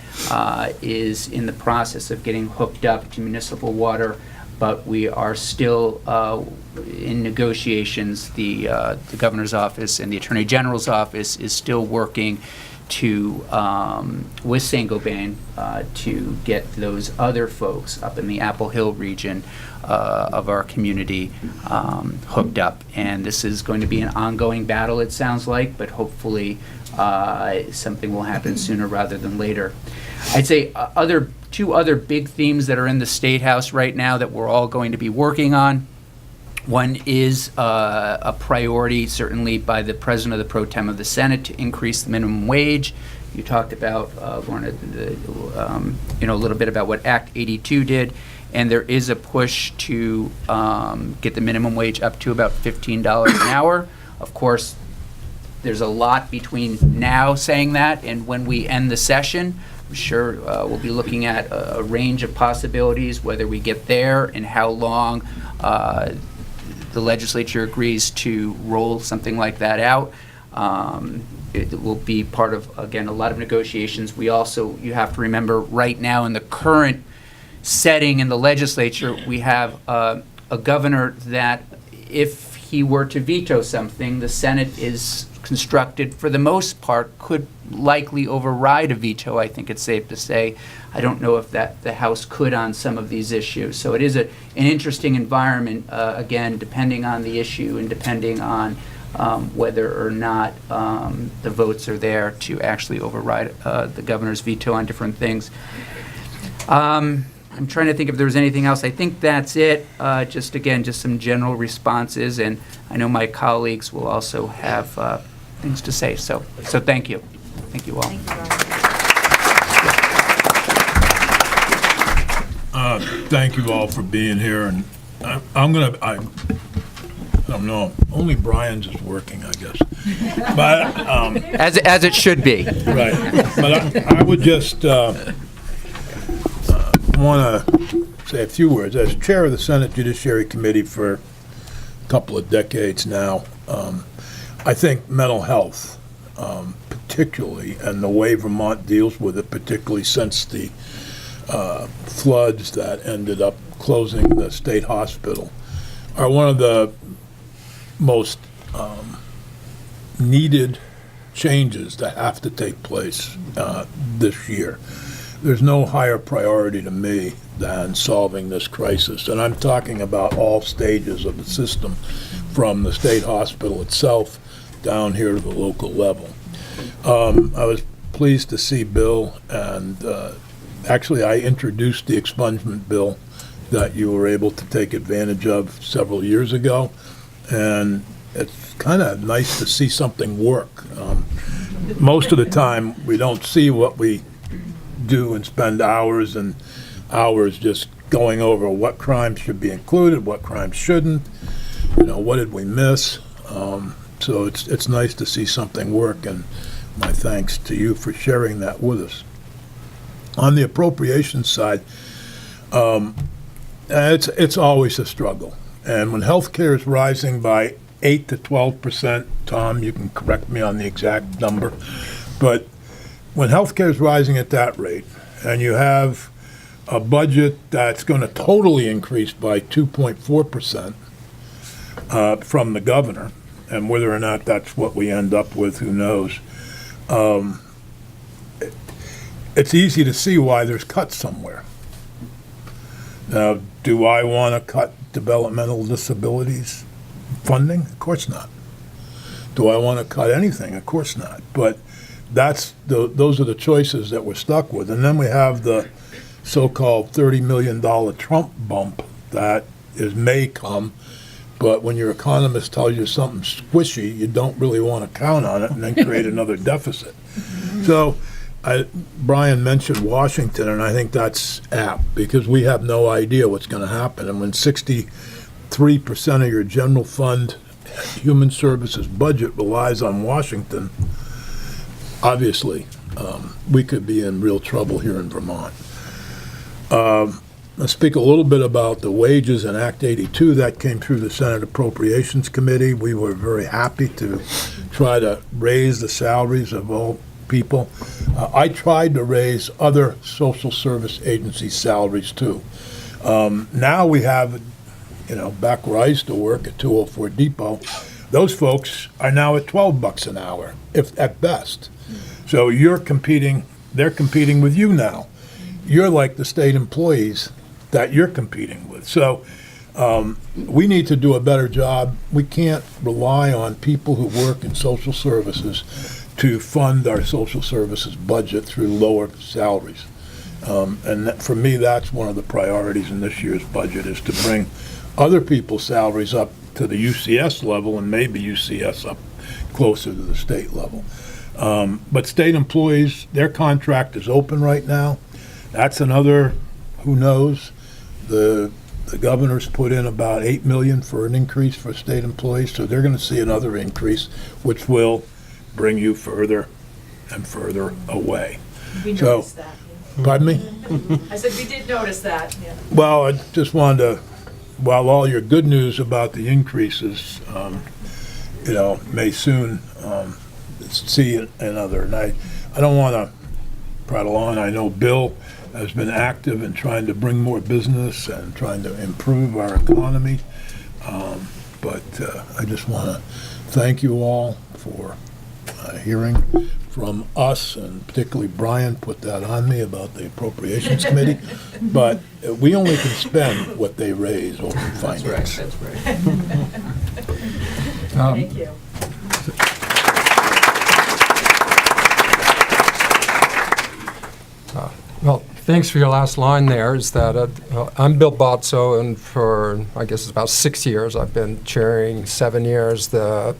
is in the process of getting hooked up to municipal water, but we are still in negotiations. The governor's office and the attorney general's office is still working to with Saint-Gobain to get those other folks up in the Apple Hill region of our community hooked up. And this is going to be an ongoing battle, it sounds like, but hopefully something will happen sooner rather than later. I'd say two other big themes that are in the State House right now that we're all going to be working on. One is a priority, certainly by the President of the Pro Tem of the Senate, to increase the minimum wage. You talked about, Lorna, a little bit about what Act 82 did, and there is a push to get the minimum wage up to about $15 an hour. Of course, there's a lot between now saying that and when we end the session. I'm sure we'll be looking at a range of possibilities, whether we get there and how long the legislature agrees to roll something like that out. It will be part of, again, a lot of negotiations. We also, you have to remember, right now in the current setting in the legislature, we have a governor that if he were to veto something, the Senate is constructed, for the most part, could likely override a veto, I think it's safe to say. I don't know if that the House could on some of these issues. So it is an interesting environment, again, depending on the issue and depending on whether or not the votes are there to actually override the governor's veto on different things. I'm trying to think if there was anything else. I think that's it. Just some general responses, and I know my colleagues will also have things to say. So thank you. Thank you all. Thank you, Brian. Thank you all for being here, and I don't know, only Brian's is working, I guess. But, As it should be. right, but I would just want to say a few words. As chair of the Senate Judiciary Committee for a couple of decades now, I think mental health, particularly, and the way Vermont deals with it, particularly since the floods that ended up closing the state hospital, are one of the most needed changes that have to take place this year. There's no higher priority to me than solving this crisis, and I'm talking about all stages of the system, from the state hospital itself down here to the local level. I was pleased to see Bill, and actually I introduced the expungement bill that you were able to take advantage of several years ago, and it's kind of nice to see something work. Most of the time, we don't see what we do and spend hours and hours just going over what crimes should be included, what crimes shouldn't, what did we miss. So it's nice to see something work, and my thanks to you for sharing that with us. On the appropriations side, it's always a struggle. And when healthcare is rising by 8 to 12%, Tom, you can correct me on the exact number, but when healthcare is rising at that rate, and you have a budget that's going to totally increase by 2.4% from the governor, and whether or not that's what we end up with, who knows, it's easy to see why there's cuts somewhere. Now, do I want to cut developmental disabilities funding? Of course not. Do I want to cut anything? Of course not. But those are the choices that we're stuck with. And then we have the so-called $30 million Trump bump that may come, but when your economist tells you something squishy, you don't really want to count on it and then create another deficit. So Brian mentioned Washington, and I think that's apt, because we have no idea what's going to happen. And when 63% of your general fund human services budget relies on Washington, obviously, we could be in real trouble here in Vermont. Let's speak a little bit about the wages in Act 82 that came through the Senate Appropriations Committee. We were very happy to try to raise the salaries of all people. I tried to raise other social service agency salaries too. Now we have, back where I used to work at 204 Depot, those folks are now at $12 an hour, if at best. So they're competing with you now. You're like the state employees that you're competing with. So we need to do a better job. We can't rely on people who work in social services to fund our social services budget through lower salaries. For me, that's one of the priorities in this year's budget, is to bring other people's salaries up to the UCS level, and maybe UCS up closer to the state level. But state employees, their contract is open right now. That's another, who knows. The governor's put in about $8 million for an increase for state employees, so they're going to see another increase, which will bring you further and further away. We noticed that. Pardon me? I said we did notice that. Yeah. Well, I just wanted to, while all your good news about the increases, may soon see another. And I don't want to prattle on. I know Bill has been active in trying to bring more business and trying to improve our economy. But I just want to thank you all for hearing from us, and particularly Brian put that on me about the Appropriations Committee. But we only can spend what they raise over finance. That's right. Thank you. Well, thanks for your last line there. Is that I'm Bill Botso, and for, I guess it's about 6 years, I've been chairing 7 years the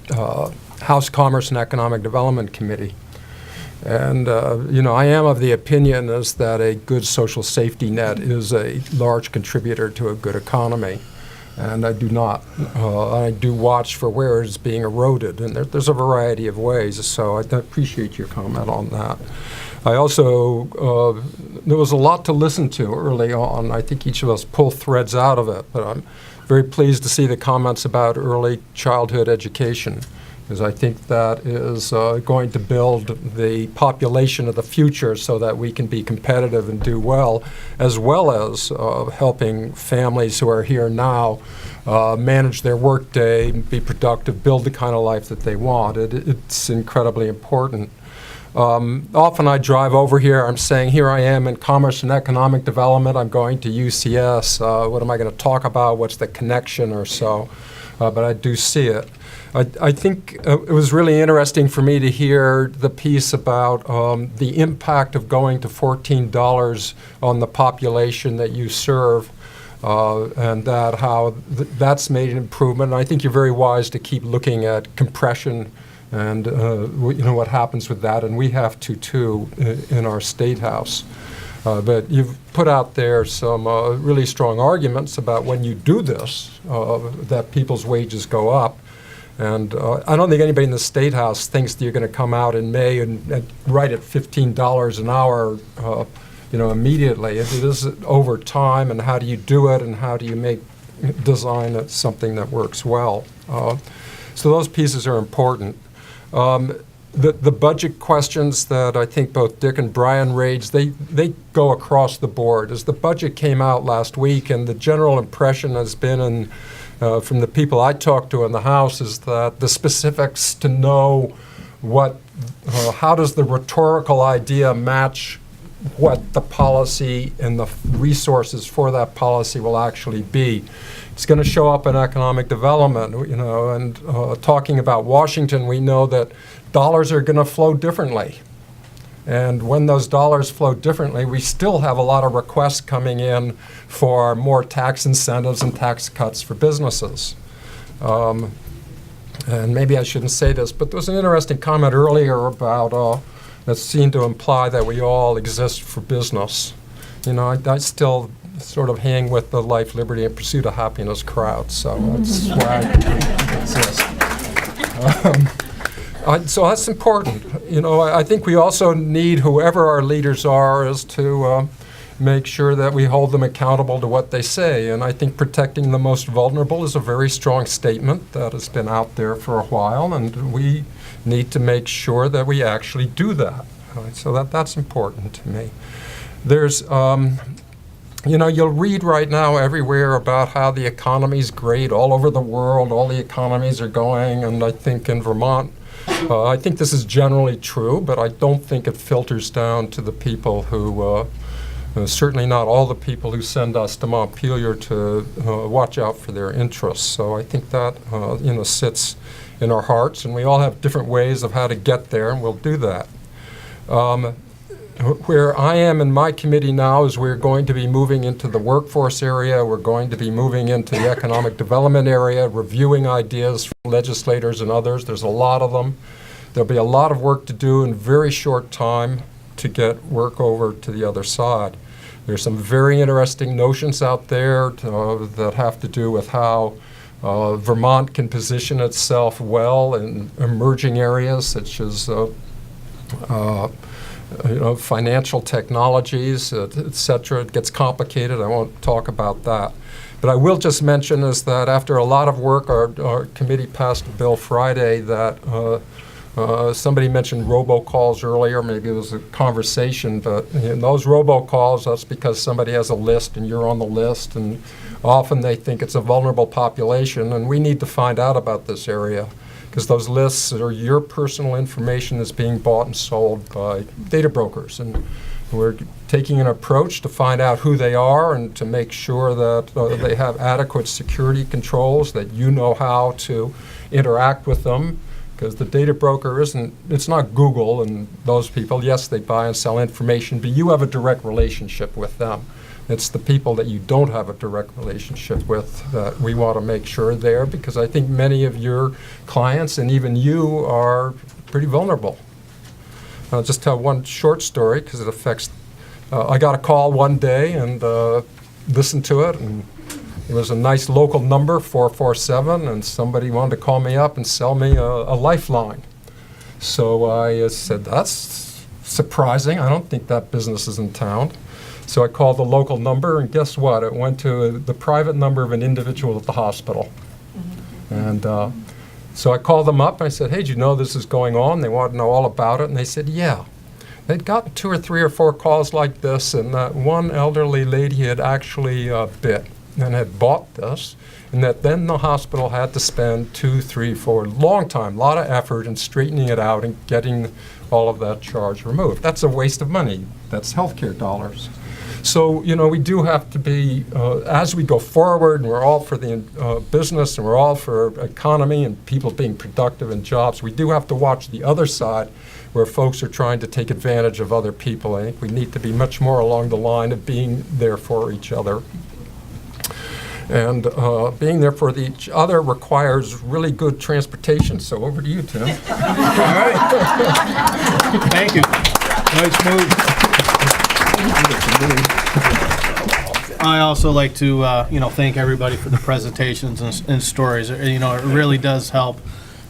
House Commerce and Economic Development Committee. And, I am of the opinion is that a good social safety net is a large contributor to a good economy. And I do watch for where it's being eroded, and there's a variety of ways, so I appreciate your comment on that. I also, there was a lot to listen to early on. I think each of us pulled threads out of it, but I'm very pleased to see the comments about early childhood education, because I think that is going to build the population of the future so that we can be competitive and do well as helping families who are here now manage their workday, be productive, build the kind of life that they want. It's incredibly important. Often I drive over here, I'm saying, here I am in Commerce and Economic Development, I'm going to UCS, what am I going to talk about, what's the connection or so, but I do see it. I think it was really interesting for me to hear the piece about the impact of going to $14 on the population that you serve, and that how that's made an improvement. And I think you're very wise to keep looking at compression and what happens with that, and we have to too in our State House. But you've put out there some really strong arguments about when you do this, that people's wages go up. And I don't think anybody in the State House thinks that you're going to come out in May and right at $15 an hour, immediately. It is over time, and how do you do it, and how do you design it something that works well. So those pieces are important. The budget questions that I think both Dick and Brian raised, they go across the board. As the budget came out last week, and the general impression has been from the people I talked to in the House is that the specifics to know how does the rhetorical idea match what the policy and the resources for that policy will actually be. It's going to show up in economic development, and talking about Washington, we know that dollars are going to flow differently. And when those dollars flow differently, we still have a lot of requests coming in for more tax incentives and tax cuts for businesses. And maybe I shouldn't say this, but there was an interesting comment earlier about that seemed to imply that we all exist for business. I still sort of hang with the life, liberty, and pursuit of happiness crowd, so that's why I exist. So that's important. I think we also need, whoever our leaders are, is to make sure that we hold them accountable to what they say. And I think protecting the most vulnerable is a very strong statement that has been out there for a while, and we need to make sure that we actually do that. So that's important to me. There's, you'll read right now everywhere about how the economy's great all over the world, all the economies are going, and I think in Vermont, I think this is generally true, but I don't think it filters down to the people who, certainly not all the people who send us to Montpelier to watch out for their interests. So I think that, sits in our hearts, and we all have different ways of how to get there, and we'll do that. Where I am in my committee now is we're going to be moving into the workforce area, we're going to be moving into the economic development area, reviewing ideas from legislators and others. There's a lot of them. There'll be a lot of work to do in very short time to get work over to the other side. There's some very interesting notions out there that have to do with how Vermont can position itself well in emerging areas such as financial technologies, et cetera. It gets complicated. I won't talk about that. But I will just mention is that after a lot of work, our committee passed a bill Friday that somebody mentioned robocalls earlier. Maybe it was a conversation, but in those robocalls, that's because somebody has a list and you're on the list, and often they think it's a vulnerable population, and we need to find out about this area, because those lists are your personal information that's being bought and sold by data brokers. And we're taking an approach to find out who they are and to make sure that they have adequate security controls, that you know how to interact with them, because the data broker it's not Google and those people. Yes, they buy and sell information, but you have a direct relationship with them. It's the people that you don't have a direct relationship with that we want to make sure are there, because I think many of your clients and even you are pretty vulnerable. I'll just tell one short story because it affects. I got a call one day and listened to it, and it was a nice local number, 447, and somebody wanted to call me up and sell me a lifeline. So I said, that's surprising. I don't think that business is in town. So I called the local number, and guess what? It went to the private number of an individual at the hospital. And so I called them up, and I said, hey, did you know this is going on? They wanted to know all about it, and they said, yeah. They'd gotten 2 or 3 or 4 calls like this, and that one elderly lady had actually bit and had bought this, and that then the hospital had to spend 2, 3, 4, long time, lot of effort in straightening it out and getting all of that charge removed. That's a waste of money. That's healthcare dollars. So, you know, we do have to be, as we go forward, and we're all for the business, and we're all for economy and people being productive in jobs, we do have to watch the other side where folks are trying to take advantage of other people. I think we need to be much more along the line of being there for each other. And being there for each other requires really good transportation. So over to you, Tim. All right. Thank you. Nice move. I also like to, thank everybody for the presentations and stories. You know, it really does help,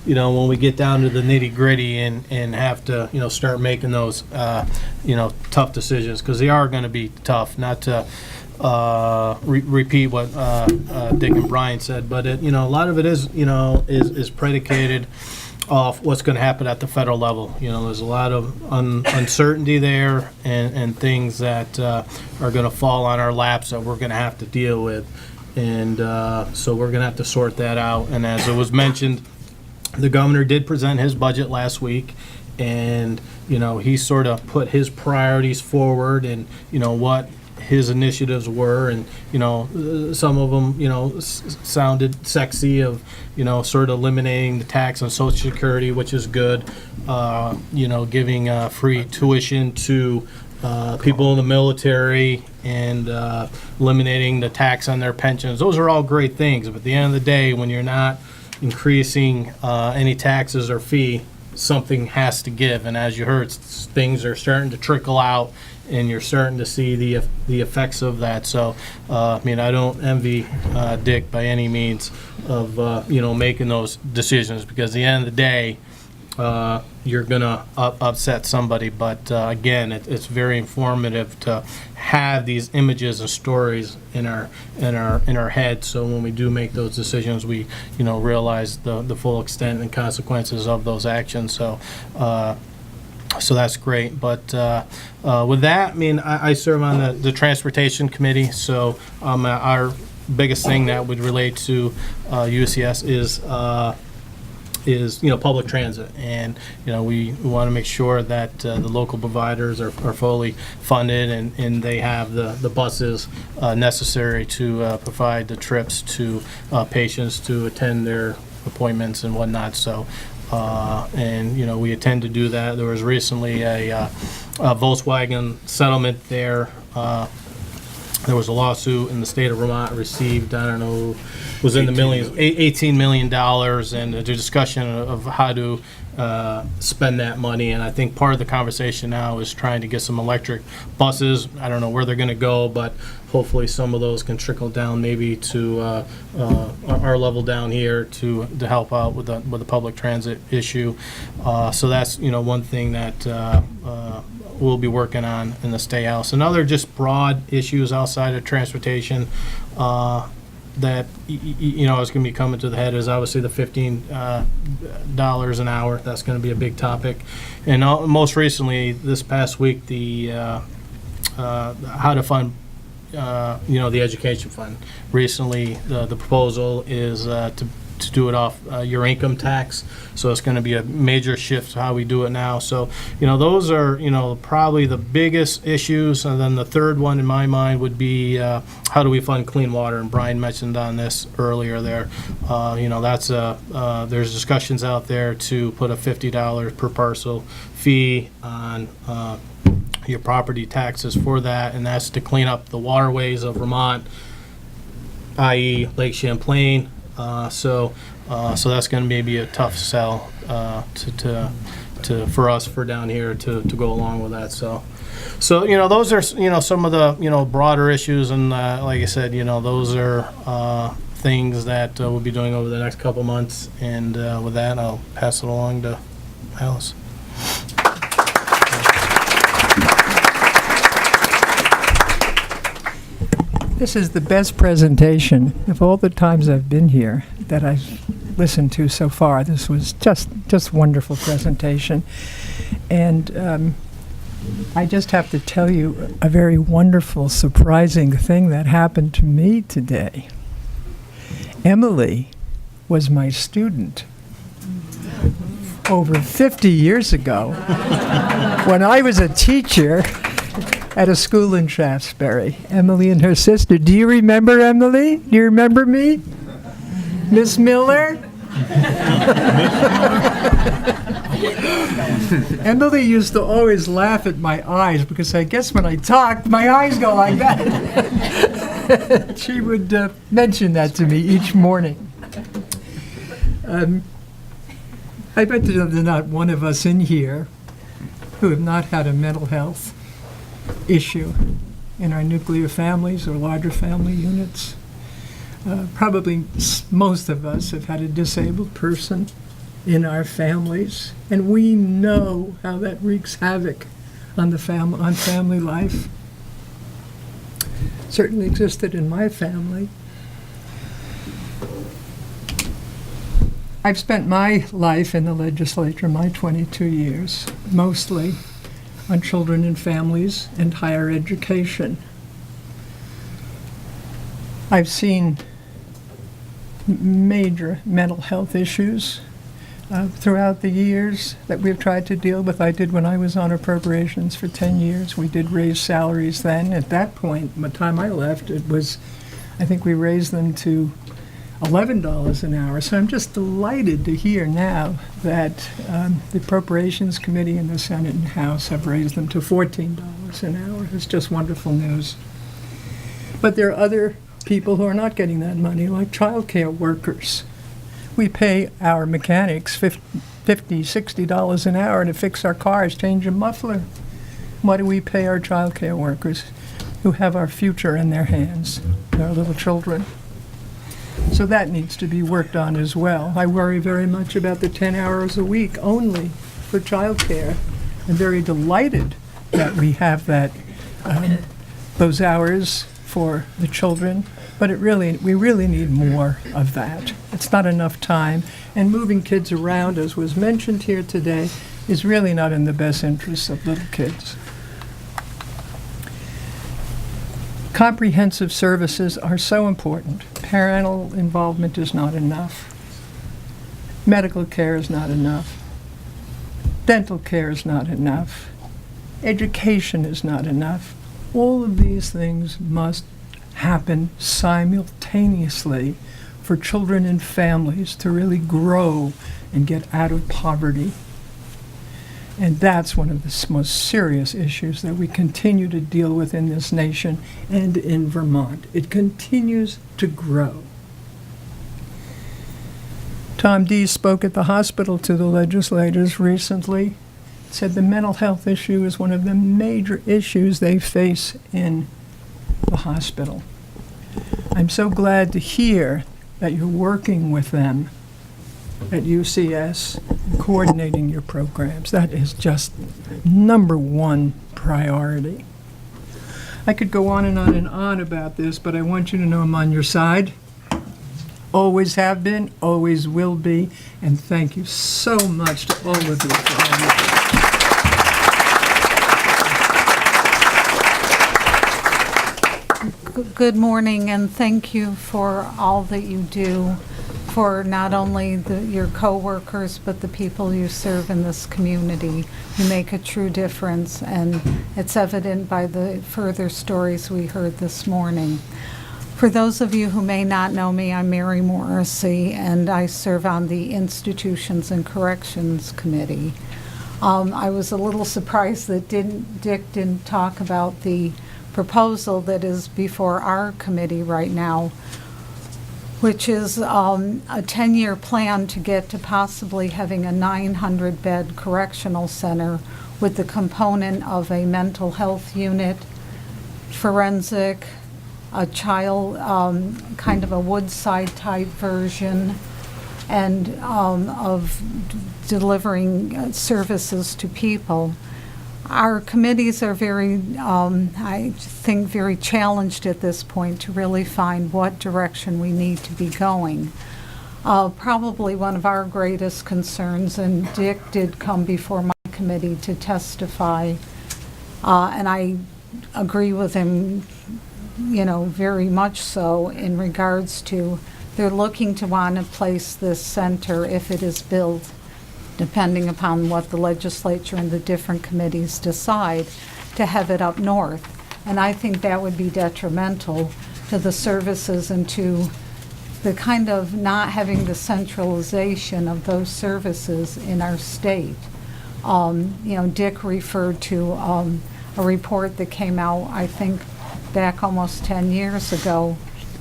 you know, when we get down to the nitty gritty and have to, you know, start making those, tough decisions, because they are going to be tough. Not to repeat what Dick and Brian said, but a lot of it is predicated off what's going to happen at the federal level. You know, there's a lot of uncertainty there, and things that are going to fall on our laps that we're going to have to deal with, and so we're going to have to sort that out. And as it was mentioned, the governor did present his budget last week, and he sort of put his priorities forward, and what his initiatives were, and some of them sounded sexy, of sort of eliminating the tax on Social Security, which is good, giving free tuition to people in the military, and eliminating the tax on their pensions. Those are all great things, but at the end of the day, when you're not increasing any taxes or fee, something has to give. And as you heard, things are starting to trickle out, and you're starting to see the effects of that. So, I don't envy Dick by any means of making those decisions, because at the end of the day, you're gonna upset somebody. But again, it's very informative to have these images and stories in our head. So when we do make those decisions, we realize the full extent and consequences of those actions. So that's great. But with that, I serve on the transportation committee. So our biggest thing that would relate to UCS is public transit, and we want to make sure that the local providers are fully funded, and they have the buses necessary to provide the trips to patients to attend their appointments and whatnot. So we intend to do that. There was recently a Volkswagen settlement there. There was a lawsuit in the state of Vermont received, I don't know, was in the millions, $18 million, and a discussion of how to spend that money. And I think part of the conversation now is trying to get some electric buses. I don't know where they're going to go, but hopefully some of those can trickle down maybe to our level down here to help out with the public transit issue. So that's one thing that we'll be working on in the State House. And other just broad issues outside of transportation that is going to be coming to the head is obviously the $15 an hour. That's going to be a big topic. And most recently, this past week, the how to fund the education fund. Recently, the proposal is to do it off your income tax. So it's going to be a major shift to how we do it now. So, those are, probably the biggest issues. And then the third one in my mind would be how do we fund clean water? And Brian mentioned on this earlier there. That's there's discussions out there to put a $50 per parcel fee on your property taxes for that. And that's to clean up the waterways of Vermont, i.e. Lake Champlain. So that's going to maybe a tough sell to for us for down here to go along with that. So those are some of the broader issues, and like I said, those are things that we'll be doing over the next couple months. And with that, I'll pass it along to Alice. This is the best presentation of all the times I've been here that I've listened to so far. This was just wonderful presentation. And I just have to tell you a very wonderful, surprising thing that happened to me today. Emily was my student over 50 years ago when I was a teacher at a school in Shaftesbury. Emily and her sister. Do you remember Emily? Do you remember me? Miss Miller? Emily used to always laugh at my eyes because I guess when I talked, my eyes go like that. She would mention that to me each morning. I bet there's not one of us in here who have not had a mental health issue in our nuclear families or larger family units. Probably most of us have had a disabled person in our families, and we know how that wreaks havoc on family life. Certainly existed in my family. I've spent my life in the legislature, my 22 years, mostly on children and families and higher education. I've seen major mental health issues throughout the years that we've tried to deal with. I did when I was on appropriations for 10 years. We did raise salaries then. At that point, by the time I left, I think we raised them to $11 an hour. So I'm just delighted to hear now that the Appropriations Committee in the Senate and House have raised them to $14 an hour. It's just wonderful news. But there are other people who are not getting that money, like child care workers. We pay our mechanics $50, $60 an hour to fix our cars, change a muffler. Why do we pay our child care workers who have our future in their hands, our little children? So that needs to be worked on as well. I worry very much about the 10 hours a week only for childcare. I'm very delighted that we have that those hours for the children, but we really need more of that. It's not enough time, and moving kids around, as was mentioned here today, is really not in the best interests of little kids. Comprehensive services are so important. Parental involvement is not enough. Medical care is not enough. Dental care is not enough. Education is not enough. All of these things must happen simultaneously for children and families to really grow and get out of poverty. And that's one of the most serious issues that we continue to deal with in this nation and in Vermont. It continues to grow. Tom Dees spoke at the hospital to the legislators recently, said the mental health issue is one of the major issues they face in the hospital. I'm so glad to hear that you're working with them at UCS, coordinating your programs. That is just #1 priority. I could go on and on about this, but I want you to know I'm on your side. Always have been, always will be, and thank you so much to all of you for all you do. Good morning, and thank you for all that you do for not only your co-workers, but the people you serve in this community. You make a true difference, and it's evident by the further stories we heard this morning. For those of you who may not know me, I'm Mary Morrissey, and I serve on the Institutions and Corrections Committee. I was a little surprised that Dick didn't talk about the proposal that is before our committee right now which is a 10-year plan to get to possibly having a 900-bed correctional center with the component of a mental health unit, forensic, a child, kind of a Woodside type version, and of delivering services to people. Our committees are very, I think, very challenged at this point to really find what direction we need to be going. Probably one of our greatest concerns, and Dick did come before my committee to testify, and I agree with him, you know, very much so in regards to they're looking to want to place this center, if it is built, depending upon what the legislature and the different committees decide, to have it up north. And I think that would be detrimental to the services and to the kind of not having the centralization of those services in our state. You know, Dick referred to a report that came out, I think, back almost 10 years ago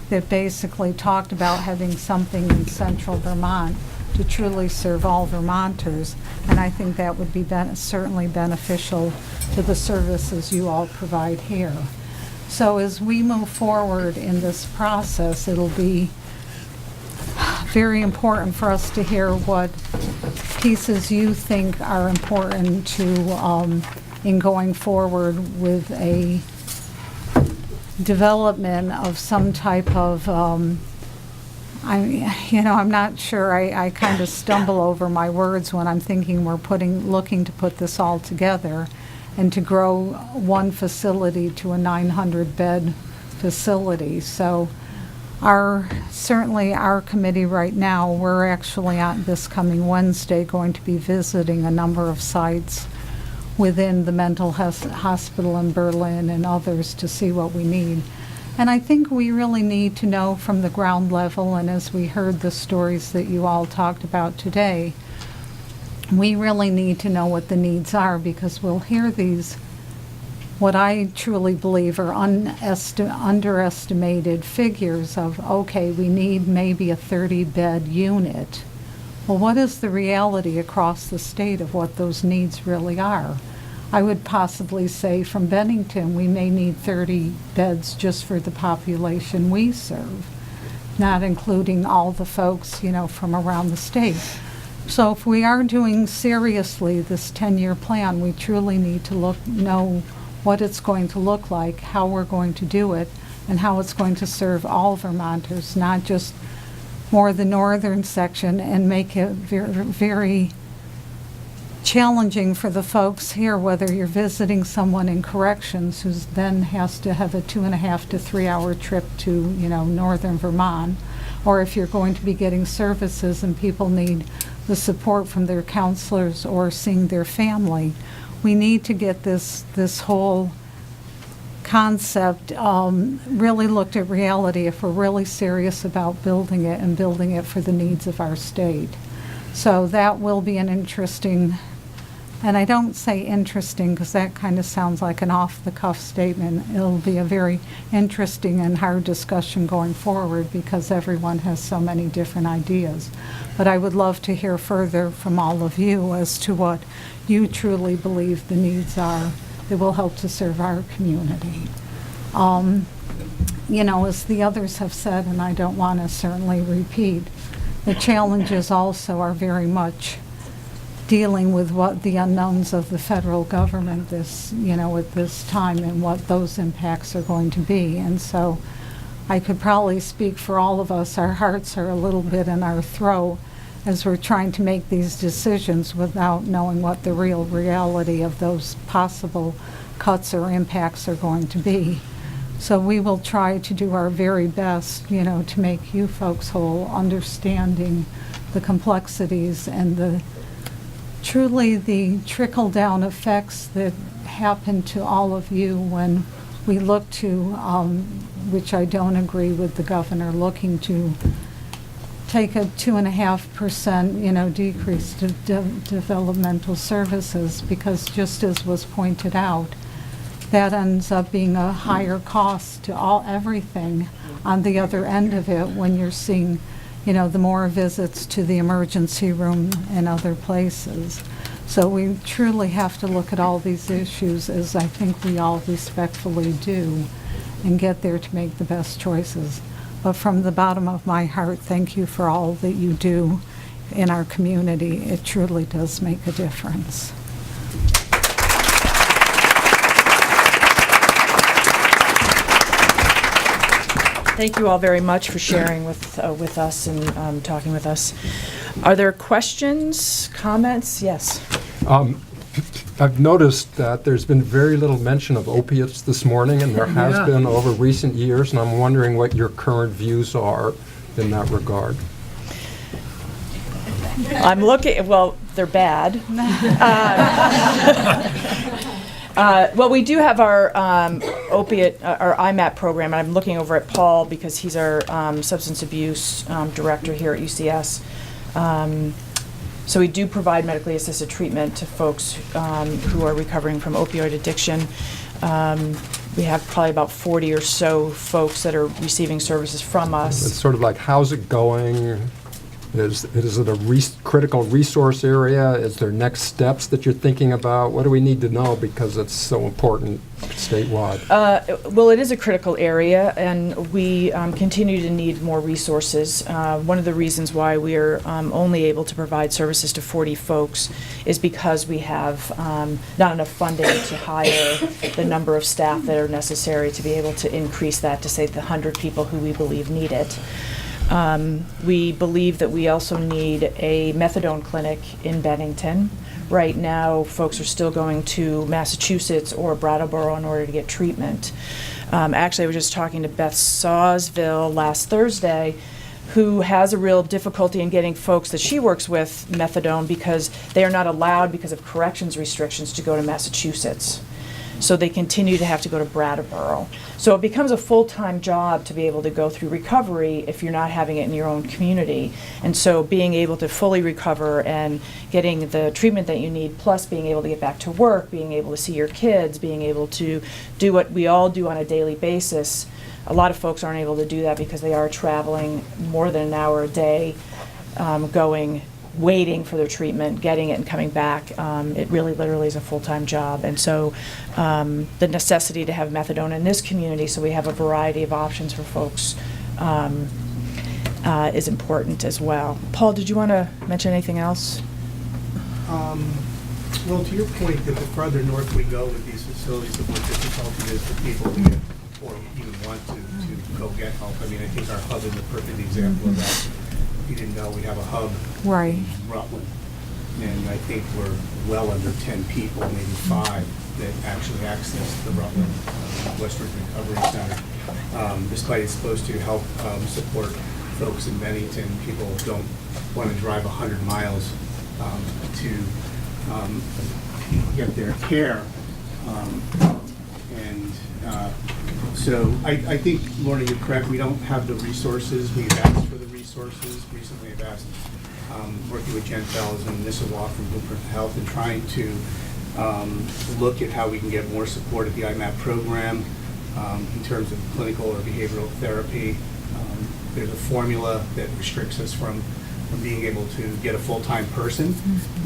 that basically talked about having something in central Vermont to truly serve all Vermonters, and I think that would be certainly beneficial to the services you all provide here. So as we move forward in this process, it'll be very important for us to hear what pieces you think are important to in going forward with a development of some type of I'm not sure. I kind of stumble over my words when I'm thinking we're looking to put this all together and to grow one facility to a 900-bed facility. So certainly our committee right now, we're actually on this coming Wednesday going to be visiting a number of sites within the mental hospital in Berlin and others to see what we need. And I think we really need to know from the ground level, and as we heard the stories that you all talked about today, we really need to know what the needs are, because we'll hear these, what I truly believe are underestimated figures of, okay, we need maybe a 30-bed unit. Well, what is the reality across the state of what those needs really are? I would possibly say from Bennington, we may need 30 beds just for the population we serve, not including all the folks, you know, from around the state. So if we are doing seriously this 10-year plan, we truly need to know what it's going to look like, how we're going to do it, and how it's going to serve all Vermonters, not just more the northern section, and make it very, very challenging for the folks here, whether you're visiting someone in corrections who then has to have a 2.5 to 3 hour trip to, you know, northern Vermont, or if you're going to be getting services and people need the support from their counselors or seeing their family. We need to get this whole concept really looked at reality if we're really serious about building it and building it for the needs of our state. So that will be an interesting, and I don't say interesting because that kind of sounds like an off-the-cuff statement. It'll be a very interesting and hard discussion going forward because everyone has so many different ideas. But I would love to hear further from all of you as to what you truly believe the needs are that will help to serve our community. You know, as the others have said, and I don't want to certainly repeat, the challenges also are very much dealing with what the unknowns of the federal government at this time and what those impacts are going to be. And so I could probably speak for all of us. Our hearts are a little bit in our throat as we're trying to make these decisions without knowing what the real reality of those possible cuts or impacts are going to be. So we will try to do our very best, to make you folks whole, understanding the complexities and truly the trickle-down effects that happen to all of you when we look to, which I don't agree with the governor, looking to take a 2.5%, decrease to developmental services, because just as was pointed out, that ends up being a higher cost to everything on the other end of it when you're seeing, the more visits to the emergency room and other places. So we truly have to look at all these issues, as I think we all respectfully do, and get there to make the best choices. But from the bottom of my heart, thank you for all that you do in our community. It truly does make a difference. Thank you all very much for sharing with us and talking with us. Are there questions, comments? Yes. I've noticed that there's been very little mention of opiates this morning, and there has been over recent years, and I'm wondering what your current views are in that regard. I'm looking, well, they're bad. Well, we do have our opiate, our IMAP program, and I'm looking over at Paul because he's our substance abuse director here at UCS. So we do provide medically assisted treatment to folks who are recovering from opioid addiction. We have probably about 40 or so folks that are receiving services from us. It's sort of like, how's it going? Is it a critical resource area? Is there next steps that you're thinking about? What do we need to know because it's so important statewide? Well, it is a critical area, and we continue to need more resources. One of the reasons why we are only able to provide services to 40 folks is because we have not enough funding to hire the number of staff that are necessary to be able to increase that to, say, the 100 people who we believe need it. We believe that we also need a methadone clinic in Bennington. Right now, folks are still going to Massachusetts or Brattleboro in order to get treatment. Actually, I was just talking to Beth Sawsville last Thursday, who has a real difficulty in getting folks that she works with methadone because they are not allowed, because of corrections restrictions, to go to Massachusetts. So they continue to have to go to Brattleboro. So it becomes a full-time job to be able to go through recovery if you're not having it in your own community. And so being able to fully recover and getting the treatment that you need, plus being able to get back to work, being able to see your kids, being able to do what we all do on a daily basis. A lot of folks aren't able to do that because they are traveling more than an hour a day, waiting for their treatment, getting it, and coming back. It really literally is a full-time job. And so the necessity to have methadone in this community, so we have a variety of options for folks, is important as well. Paul, did you want to mention anything else? Well, to your point, that the farther north we go with these facilities, the more difficult it is for people to get, or even want to go get help. I mean, I think our hub is a perfect example of that. You didn't know we have a hub in Rutland, and I think we're well under 10 people, maybe 5, that actually access the Rutland Western Recovery Center. Despite it's supposed to help support folks in Bennington, people don't want to drive 100 miles to get their care. So I think, Lorna, you're correct. We don't have the resources. We've asked for the resources. Recently, I've asked, working with Jen Fells and Nissawa from Blueprint Health, and trying to look at how we can get more support at the IMAP program in terms of clinical or behavioral therapy. There's a formula that restricts us from being able to get a full-time person.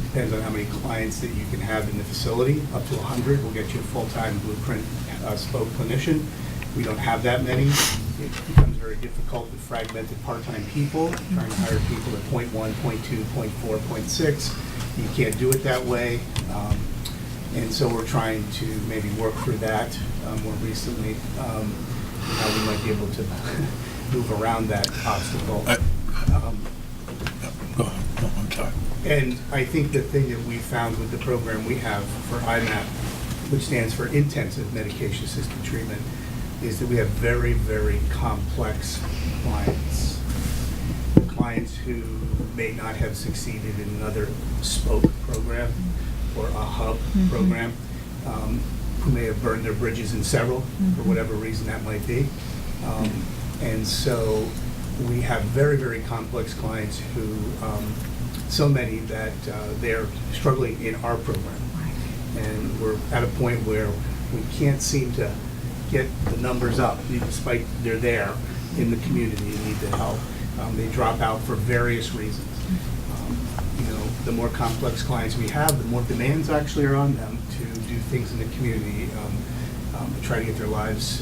Depends on how many clients that you can have in the facility. Up to 100 will get you a full-time Blueprint spoke clinician. We don't have that many. It becomes very difficult with fragmented part-time people, trying to hire people at point 1, point 2, point 4, point 6. You can't do it that way. And so we're trying to maybe work through that more recently, how we might be able to move around that obstacle. Go ahead. No, I'm sorry. And I think the thing that we found with the program we have for IMAP, which stands for Intensive Medication Assisted Treatment, is that we have very, very complex clients. Clients who may not have succeeded in another spoke program or a hub program, who may have burned their bridges in several, for whatever reason that might be. And so we have very, very complex clients who, so many that they're struggling in our program. And we're at a point where we can't seem to get the numbers up, despite they're there in the community and need the help. They drop out for various reasons. The more complex clients we have, the more demands actually are on them to do things in the community, to try to get their lives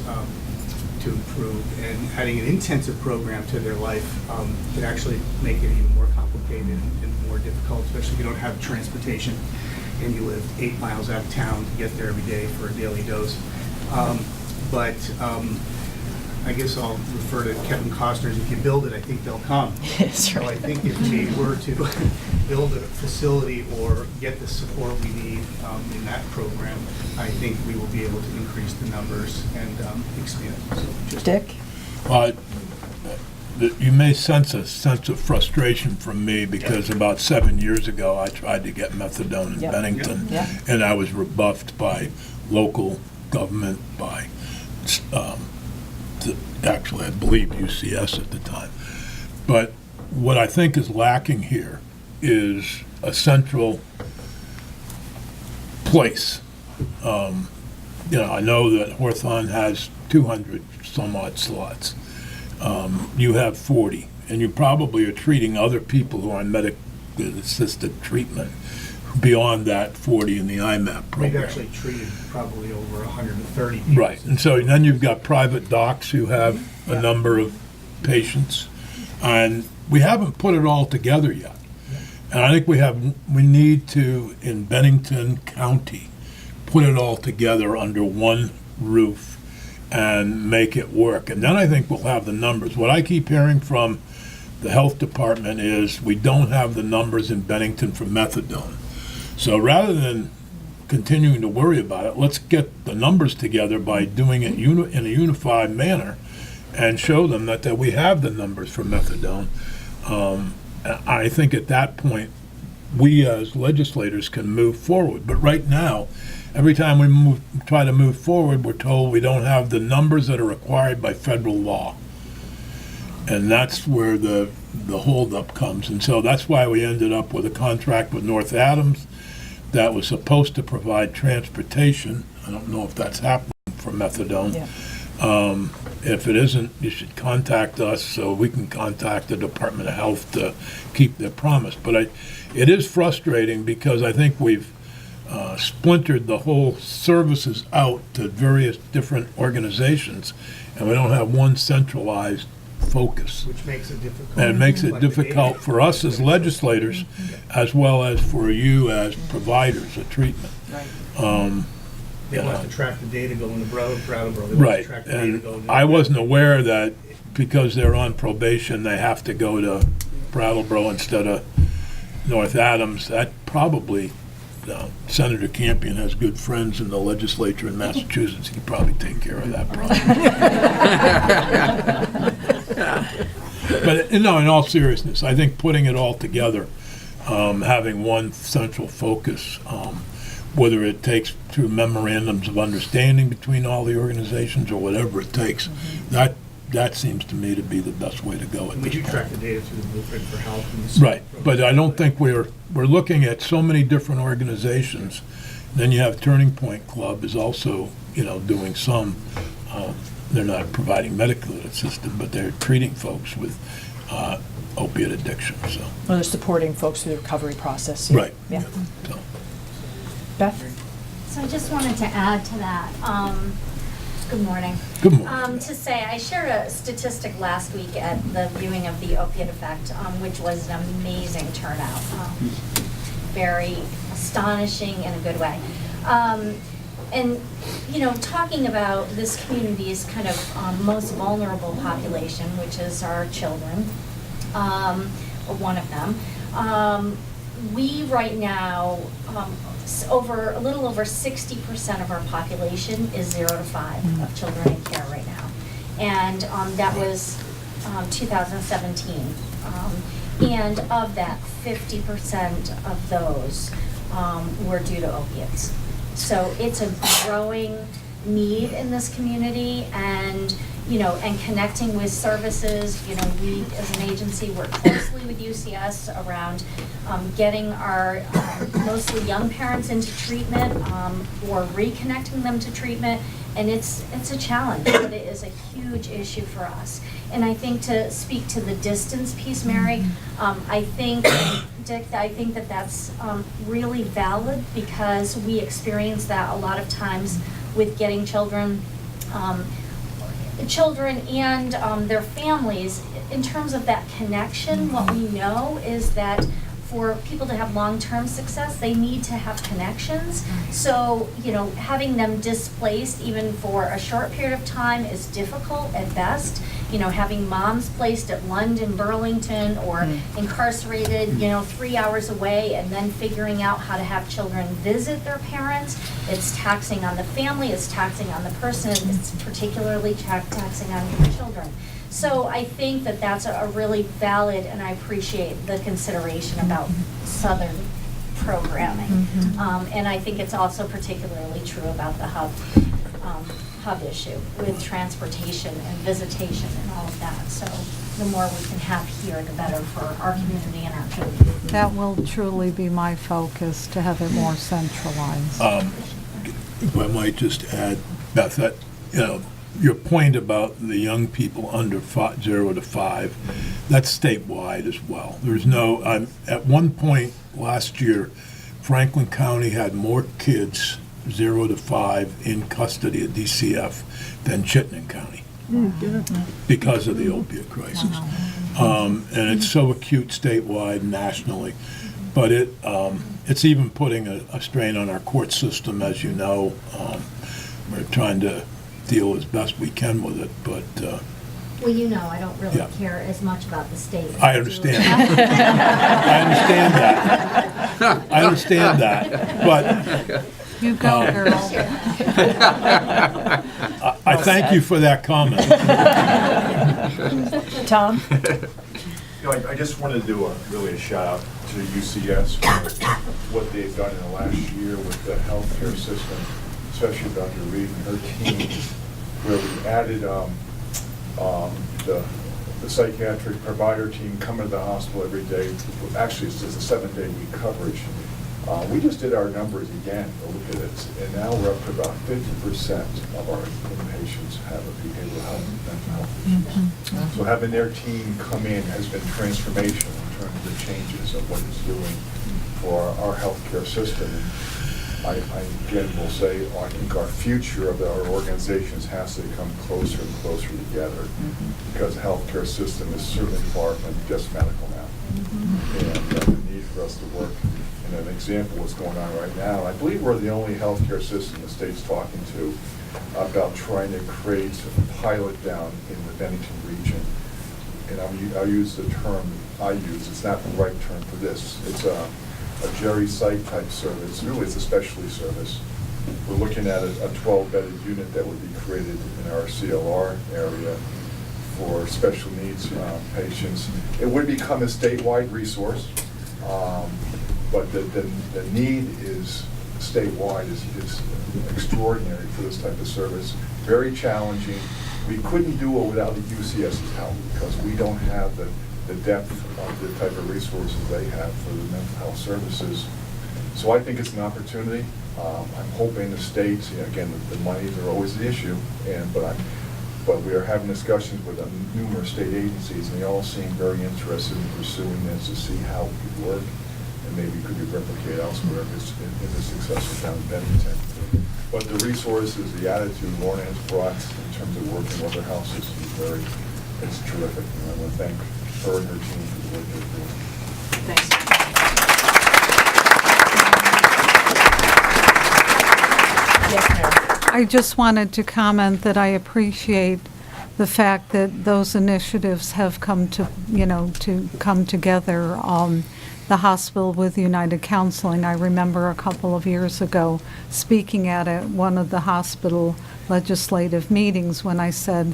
to improve. And adding an intensive program to their life can actually make it even more complicated and more difficult, especially if you don't have transportation and you live 8 miles out of town to get there every day for a daily dose. But I guess I'll refer to Kevin Costner's, if you build it, I think they'll come. Yes, right. So I think if we were to build a facility or get the support we need in that program, I think we will be able to increase the numbers and expand. So just Dick? You may sense a sense of frustration from me because about 7 years ago, I tried to get methadone in Yep. Bennington, Yep. and I was rebuffed by local government, by actually, I believe UCS at the time. But what I think is lacking here is a central place. I know that Hawthorne has 200 some odd slots. You have 40, and you probably are treating other people who are on medically assisted treatment beyond that 40 in the IMAP program. we've actually treated probably over 130 people. Right, and so then you've got private docs who have a number of patients, and we haven't put it all together yet. And I think we need to, in Bennington County, put it all together under one roof and make it work. And then I think we'll have the numbers. What I keep hearing from the health department is we don't have the numbers in Bennington for methadone. So rather than continuing to worry about it, let's get the numbers together by doing it in a unified manner and show them that we have the numbers for methadone. I think at that point, we as legislators can move forward. But right now, every time we try to move forward, we're told we don't have the numbers that are required by federal law. And that's where the holdup comes. And so that's why we ended up with a contract with North Adams that was supposed to provide transportation. I don't know if that's happening for methadone. Yeah. If it isn't, you should contact us so we can contact the Department of Health to keep their promise. But it is frustrating because I think we've splintered the whole services out to various different organizations, and we don't have one centralized focus. Which makes it difficult. And it makes it difficult for us as legislators, as well as for you as providers of treatment. Right. They want us to track the data going to Brattleboro. They want us to Right, track the data and going to I wasn't aware that because they're on probation, they have to go to Brattleboro instead of North Adams. That probably, Senator Campion has good friends in the legislature in Massachusetts. He could probably take care of that problem. But, in all seriousness, I think putting it all together, having one central focus, whether it takes through memorandums of understanding between all the organizations or whatever it takes, that seems to me to be the best way to go at We this do point. track the data through the Blueprint for Health. And the Right, but I don't think we're looking at so many different organizations. Then you have Turning Point Club is also, doing some, they're not providing medical assistance, but they're treating folks with opiate addiction, so. Well, they're supporting folks through the recovery process. Yeah. Right. Yeah. So. Beth? So I just wanted to add to that. Good morning. Good morning. To say, I shared a statistic last week at the viewing of the Opiate Effect, which was an amazing turnout. Very astonishing in a good way. And, talking about this community's kind of most vulnerable population, which is our children, or one of them, we right now, a little over 60% of our population is 0 to 5 of children in care right now. And that was 2017. And of that, 50% of those were due to opiates. So it's a growing need in this community, and and connecting with services. We as an agency work closely with UCS around getting our mostly young parents into treatment or reconnecting them to treatment. And it's a challenge, but it is a huge issue for us. And I think to speak to the distance piece, Mary, I think, Dick, I think that that's really valid because we experience that a lot of times with getting children and their families. In terms of that connection, what we know is that for people to have long-term success, they need to have connections. So, having them displaced even for a short period of time is difficult at best. Having moms placed at London, Burlington, or incarcerated, 3 hours away, and then figuring out how to have children visit their parents. It's taxing on the family, it's taxing on the person, it's particularly taxing on your children. So I think that that's a really valid, and I appreciate the consideration about Southern programming. And I think it's also particularly true about the hub issue with transportation and visitation and all of that. So the more we can have here, the better for our community and our children. That will truly be my focus, to have it more centralized. If I might just add, Beth, that, your point about the young people under 0 to 5, that's statewide as well. There's no, at one point last year, Franklin County had more kids 0 to 5 in custody at DCF than Chittenden County because of the opiate crisis. And it's so acute statewide, nationally. But it's even putting a strain on our court system, as you know. We're trying to deal as best we can with it, but Well, I don't really care as much about the state. I understand. I understand that, but You go, girl. I thank you for that comment. Tom? I just wanted to do a shout out to UCS for what they've done in the last year with the healthcare system, especially Dr. Reed and her team, where we added the psychiatric provider team coming to the hospital every day. Actually, it's just a 7-day-week coverage. We just did our numbers again to look at it, and now we're up to about 50% of our inpatients have a behavioral health and mental health issues. So having their team come in has been transformational in terms of the changes of what it's doing for our healthcare system. I again will say, I think our future of our organizations has to come closer and closer together, because the healthcare system is certainly far from just medical now. And the need for us to work. And an example of what's going on right now, I believe we're the only healthcare system the state's talking to about trying to create a pilot down in the Bennington region. And I'll use the term I use, it's not the right term for this. It's a Jerry site type service. Really, it's a specialty service. We're looking at a 12-bedded unit that would be created in our CLR area for special needs patients. It would become a statewide resource, but the need is statewide is extraordinary for this type of service. Very challenging. We couldn't do it without the UCS's help, because we don't have the depth of the type of resources they have for the mental health services. So I think it's an opportunity. I'm hoping the states, again, the monies are always the issue, but we are having discussions with numerous state agencies, and they all seem very interested in pursuing this to see how it could work, and maybe could be replicated elsewhere if it's successful down in Bennington. But the resources, the attitude Lauren has brought in terms of working with other health systems it's terrific. And I want to thank her and her team for the work they're doing. Thanks. Yes, Mary. I just wanted to comment that I appreciate the fact that those initiatives have come to come together. The hospital with United Counseling, I remember a couple of years ago speaking at one of the hospital legislative meetings when I said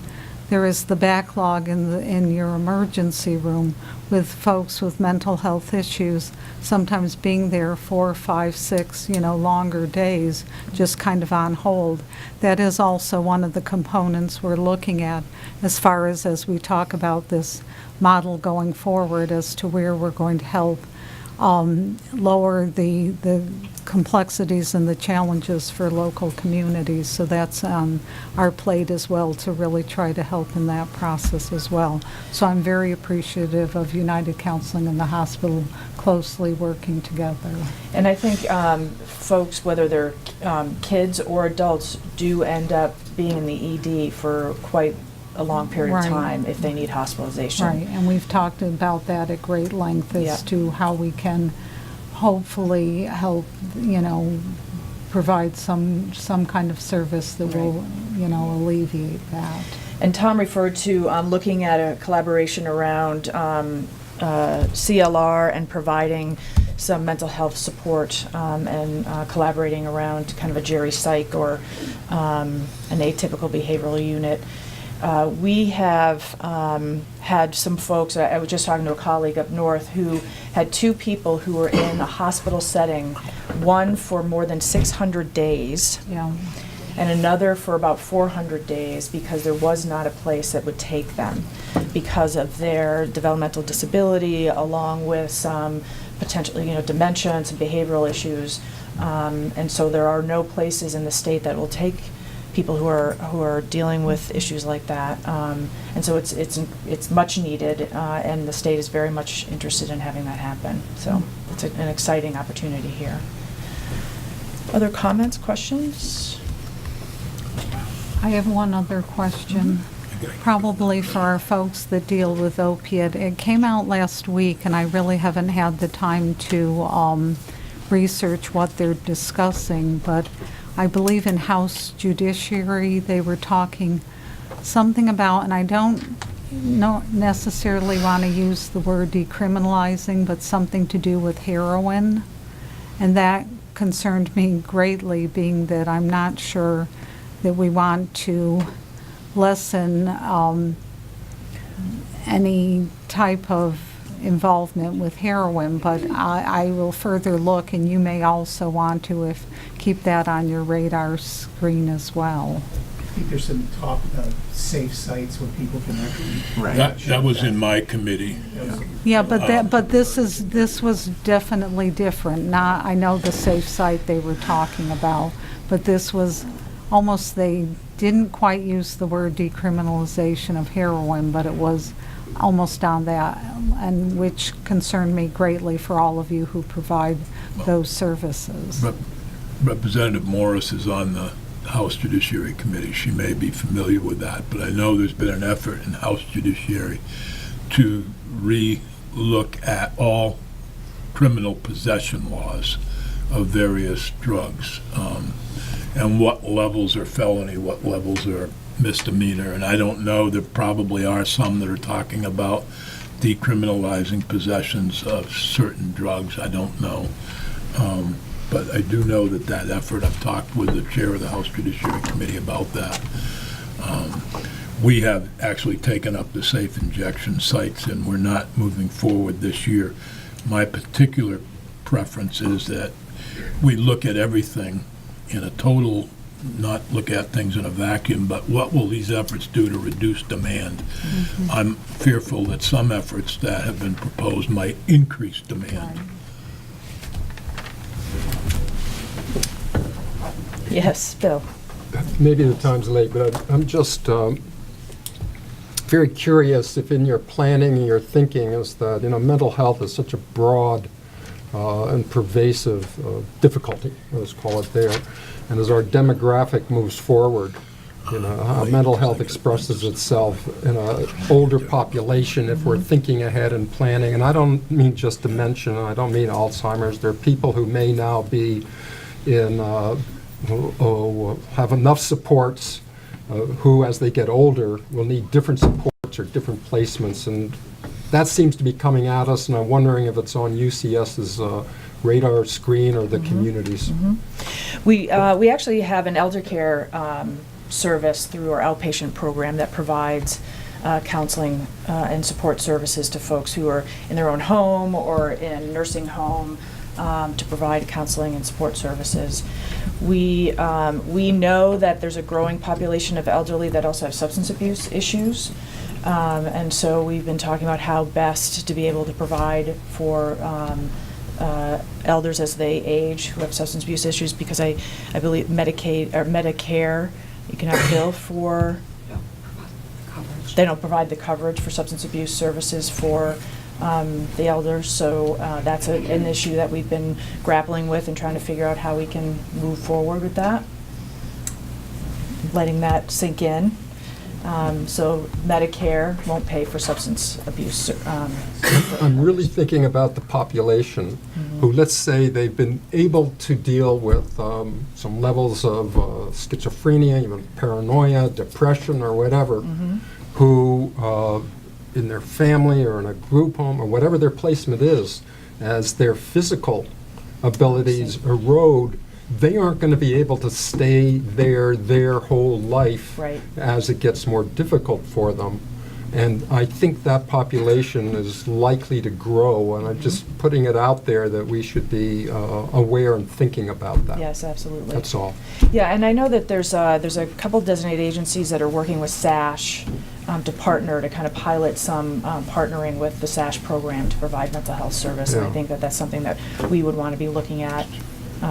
there is the backlog in your emergency room with folks with mental health issues, sometimes being there 4, 5, 6, longer days, just kind of on hold. That is also one of the components we're looking at as far as we talk about this model going forward as to where we're going to help lower the complexities and the challenges for local communities. So that's on our plate as well, to really try to help in that process as well. So I'm very appreciative of United Counseling and the hospital closely working together. And I think folks, whether they're kids or adults, do end up being in the ED for quite a long period of Right. time if they need hospitalization. Right, and we've talked about that at great length as Yeah. to how we can hopefully help, provide some kind of service that will, alleviate that. And Tom referred to looking at a collaboration around CLR and providing some mental health support and collaborating around kind of a Jerry Psych or an atypical behavioral unit. We have had some folks, I was just talking to a colleague up north who had 2 people who were in a hospital setting, one for more than 600 days. Yeah. And another for about 400 days because there was not a place that would take them because of their developmental disability, along with some potentially, dementia and some behavioral issues. And so there are no places in the state that will take people who are dealing with issues like that. And so it's much needed, and the state is very much interested in having that happen. So it's an exciting opportunity here. Other comments, questions? I have one other question, probably for our folks that deal with opiate. It came out last week, and I really haven't had the time to research what they're discussing, but I believe in House Judiciary they were talking something about, and I don't necessarily want to use the word decriminalizing, but something to do with heroin, and that concerned me greatly, being that I'm not sure that we want to lessen any type of involvement with heroin, but I will further look, and you may also want to keep that on your radar screen as well. I think there's some talk about safe sites where people can actually. That was in my committee. Yeah, but this was definitely different. I know the safe site they were talking about, but this was almost, they didn't quite use the word decriminalization of heroin, but it was almost on that, and which concerned me greatly for all of you who provide those services. Representative Morris is on the House Judiciary Committee. She may be familiar with that, but I know there's been an effort in House Judiciary to re-look at all criminal possession laws of various drugs, and what levels are felony, what levels are misdemeanor. And I don't know, there probably are some that are talking about decriminalizing possessions of certain drugs. I don't know. But I do know that effort, I've talked with the chair of the House Judiciary Committee about that. We have actually taken up the safe injection sites, and we're not moving forward this year. My particular preference is that we look at everything in a total, not look at things in a vacuum, but what will these efforts do to reduce demand? Mm-hmm. I'm fearful that some efforts that have been proposed might increase demand. Yes, Bill. Maybe the time's late, but I'm just very curious if in your planning and your thinking is that, mental health is such a broad and pervasive difficulty, let's call it there. And as our demographic moves forward, how mental health expresses itself in an older population if we're thinking ahead and planning. And I don't mean just dementia, I don't mean Alzheimer's. There are people who may now be in, who have enough supports, who as they get older will need different supports or different placements. And that seems to be coming at us, and I'm wondering if it's on UCS's radar screen or the communities. We actually have an elder care service through our outpatient program that provides counseling and support services to folks who are in their own home or in nursing home, to provide counseling and support services. We know that there's a growing population of elderly that also have substance abuse issues. And so we've been talking about how best to be able to provide for elders as they age who have substance abuse issues, because I believe Medicaid or Medicare, you can have bill for, they don't provide the coverage for substance abuse services for the elders. So that's an issue that we've been grappling with and trying to figure out how we can move forward with that, letting that sink in. So Medicare won't pay for substance abuse. I'm really thinking about the population who, let's say, they've been able to deal with some levels of schizophrenia, even paranoia, depression, or whatever, who in their family or in a group home or whatever their placement is, as their physical abilities erode, they aren't going to be able to stay there their whole life as it gets more difficult for them. And I think that population is likely to grow, and I'm just putting it out there that we should be aware and thinking about that. Yes, absolutely. That's all. Yeah, and I know that there's a couple designated agencies that are working with SASH to partner, to kind of pilot some partnering with the SASH program to provide mental health service. And I think that that's something that we would want to be looking at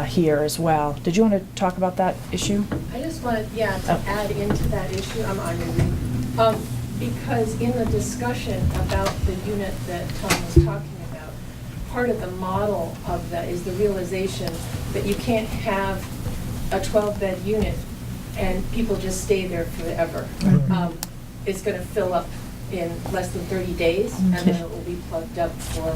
here as well. Did you want to talk about that issue? I just wanted, to add into that issue. I'm Anya Reed. Because in the discussion about the unit that Tom was talking about, part of the model of that is the realization that you can't have a 12-bed unit and people just stay there forever. It's going to fill up in less than 30 days, and then it will be plugged up for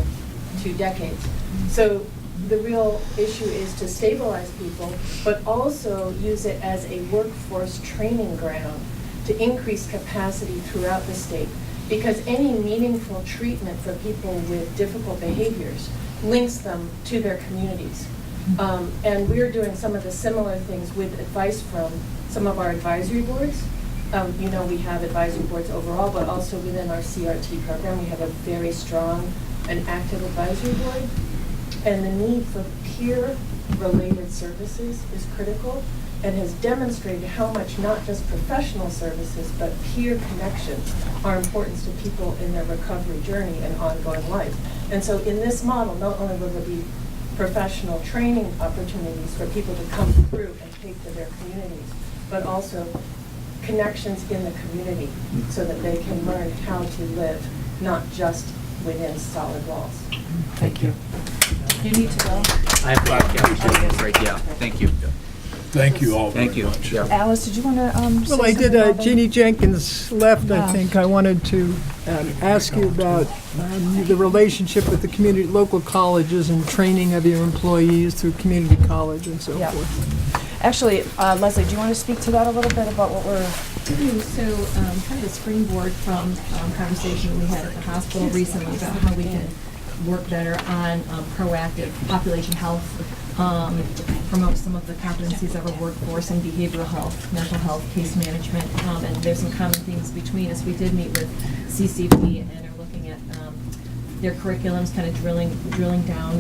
2 decades. So the real issue is to stabilize people, but also use it as a workforce training ground to increase capacity throughout the state. Because any meaningful treatment for people with difficult behaviors links them to their communities. And we're doing some of the similar things with advice from some of our advisory boards. We have advisory boards overall, but also within our CRT program, we have a very strong and active advisory board. And the need for peer-related services is critical, and has demonstrated how much not just professional services, but peer connections are important to people in their recovery journey and ongoing life. And so in this model, not only will there be professional training opportunities for people to come through and take to their communities, but also connections in the community so that they can learn how to live, not just within solid walls. Thank you. You need to go? I have to, right, yeah, thank you. Thank you all Thank very you. much. Yeah. Alice, did you want to Well, I did, Jeannie Jenkins left, I think. I wanted to ask you about the relationship with the community, local colleges and training of your employees through community college and so forth. Actually, Leslie, do you want to speak to that a little bit about what we're... So, kind of a springboard from conversation we had at the hospital recently about how we can work better on proactive population health, promote some of the competencies of our workforce in behavioral health, mental health, case management, and there's some common themes between us. We did meet with CCP and are looking at their curriculums, kind of drilling down,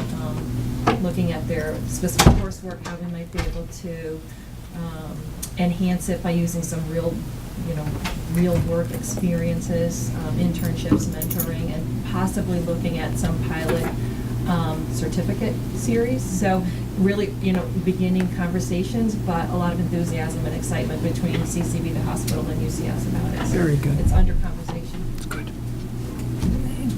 looking at their specific coursework, how we might be able to enhance it by using some real work experiences, internships, mentoring, and possibly looking at some pilot certificate series. So really, beginning conversations, but a lot of enthusiasm and excitement between CCB, the hospital, and UCS about it. So Very good. It's under conversation. It's good.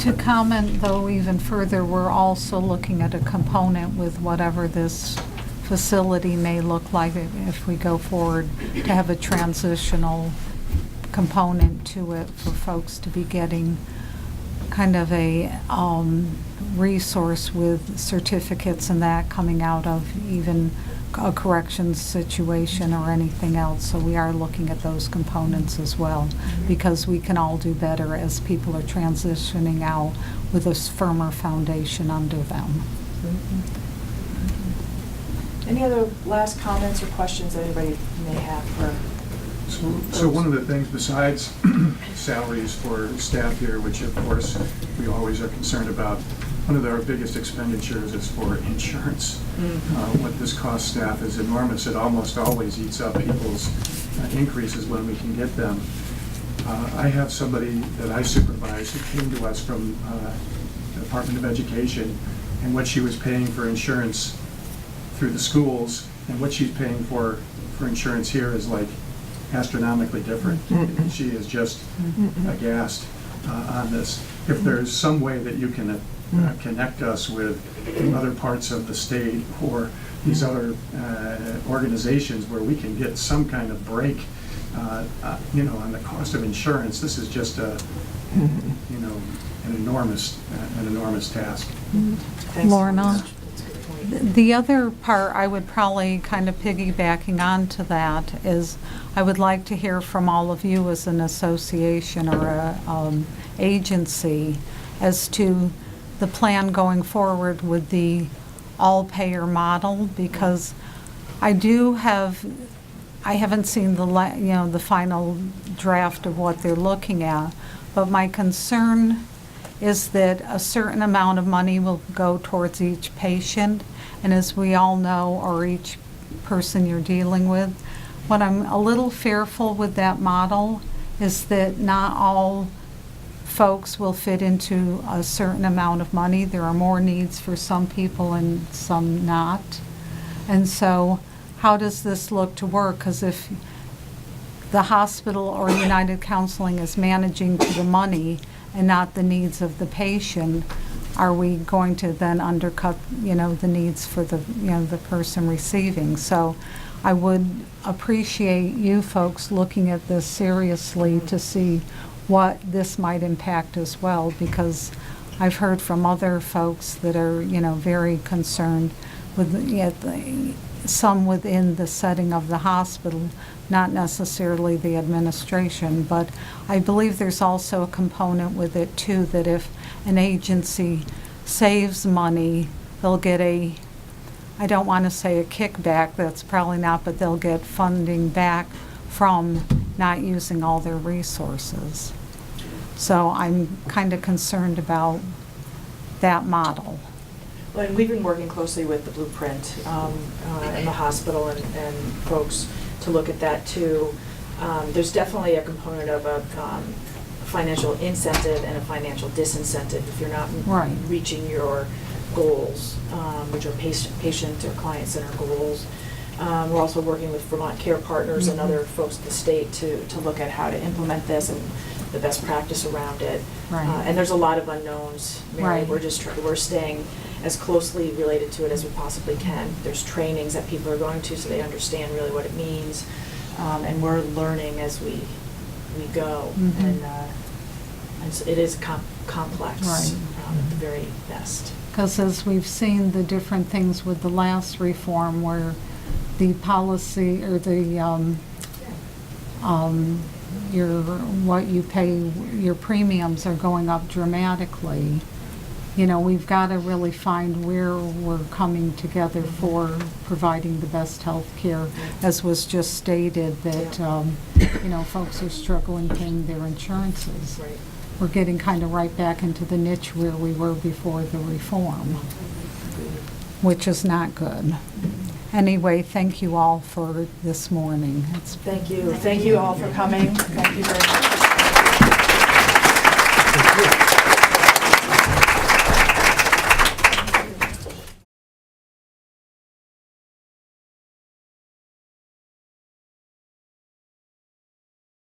To comment, though, even further, we're also looking at a component with whatever this facility may look like if we go forward, to have a transitional component to it for folks to be getting kind of a resource with certificates and that coming out of even a corrections situation or anything else. So we are looking at those components as well, because we can all do better as people are transitioning out with a firmer foundation under them. Any other last comments or questions that anybody may have for So one of the things besides salaries for staff here, which of course we always are concerned about, one of our biggest expenditures is for insurance. What this costs staff is enormous. It almost always eats up people's increases when we can get them. I have somebody that I supervise who came to us from the Department of Education, and what she was paying for insurance through the schools and what she's paying for insurance here is like astronomically different. She is just aghast on this. If there's some way that you can connect us with other parts of the state or these other organizations where we can get some kind of break, on the cost of insurance, this is just an enormous task. Lorna, the other part I would probably kind of piggybacking onto that is I would like to hear from all of you as an association or a agency as to the plan going forward with the all-payer model, because I haven't seen the final draft of what they're looking at, but my concern is that a certain amount of money will go towards each patient, and as we all know, or each person you're dealing with, what I'm a little fearful with that model is that not all folks will fit into a certain amount of money. There are more needs for some people and some not. And so how does this look to work? Because if the hospital or United Counseling is managing to the money and not the needs of the patient, are we going to then undercut, the needs for the person receiving? So I would appreciate you folks looking at this seriously to see what this might impact as well, because I've heard from other folks that are, very concerned with some within the setting of the hospital, not necessarily the administration, but I believe there's also a component with it too, that if an agency saves money, they'll get I don't want to say a kickback, that's probably not, but they'll get funding back from not using all their resources. So I'm kind of concerned about that model. Well, and we've been working closely with the Blueprint in the hospital and folks to look at that too. There's definitely a component of a financial incentive and a financial disincentive if you're not reaching your goals, which are patient or client-centered goals. We're also working with Vermont Care Partners and other folks in the state to look at how to implement this and the best practice around it. And there's a lot of unknowns, Mary. We're staying as closely related to it as we possibly can. There's trainings that people are going to so they understand really what it means. And we're learning as we go. And so it is complex at the very best. Because as we've seen the different things with the last reform where the policy or the what you pay, your premiums are going up dramatically. We've got to really find where we're coming together for providing the best health care, as was just stated, that folks are struggling paying their insurances. We're getting kind of right back into the niche where we were before the reform, which is not good. Anyway, thank you all for this morning. Thank you. Thank you all for coming. Thank you very much. Thank you.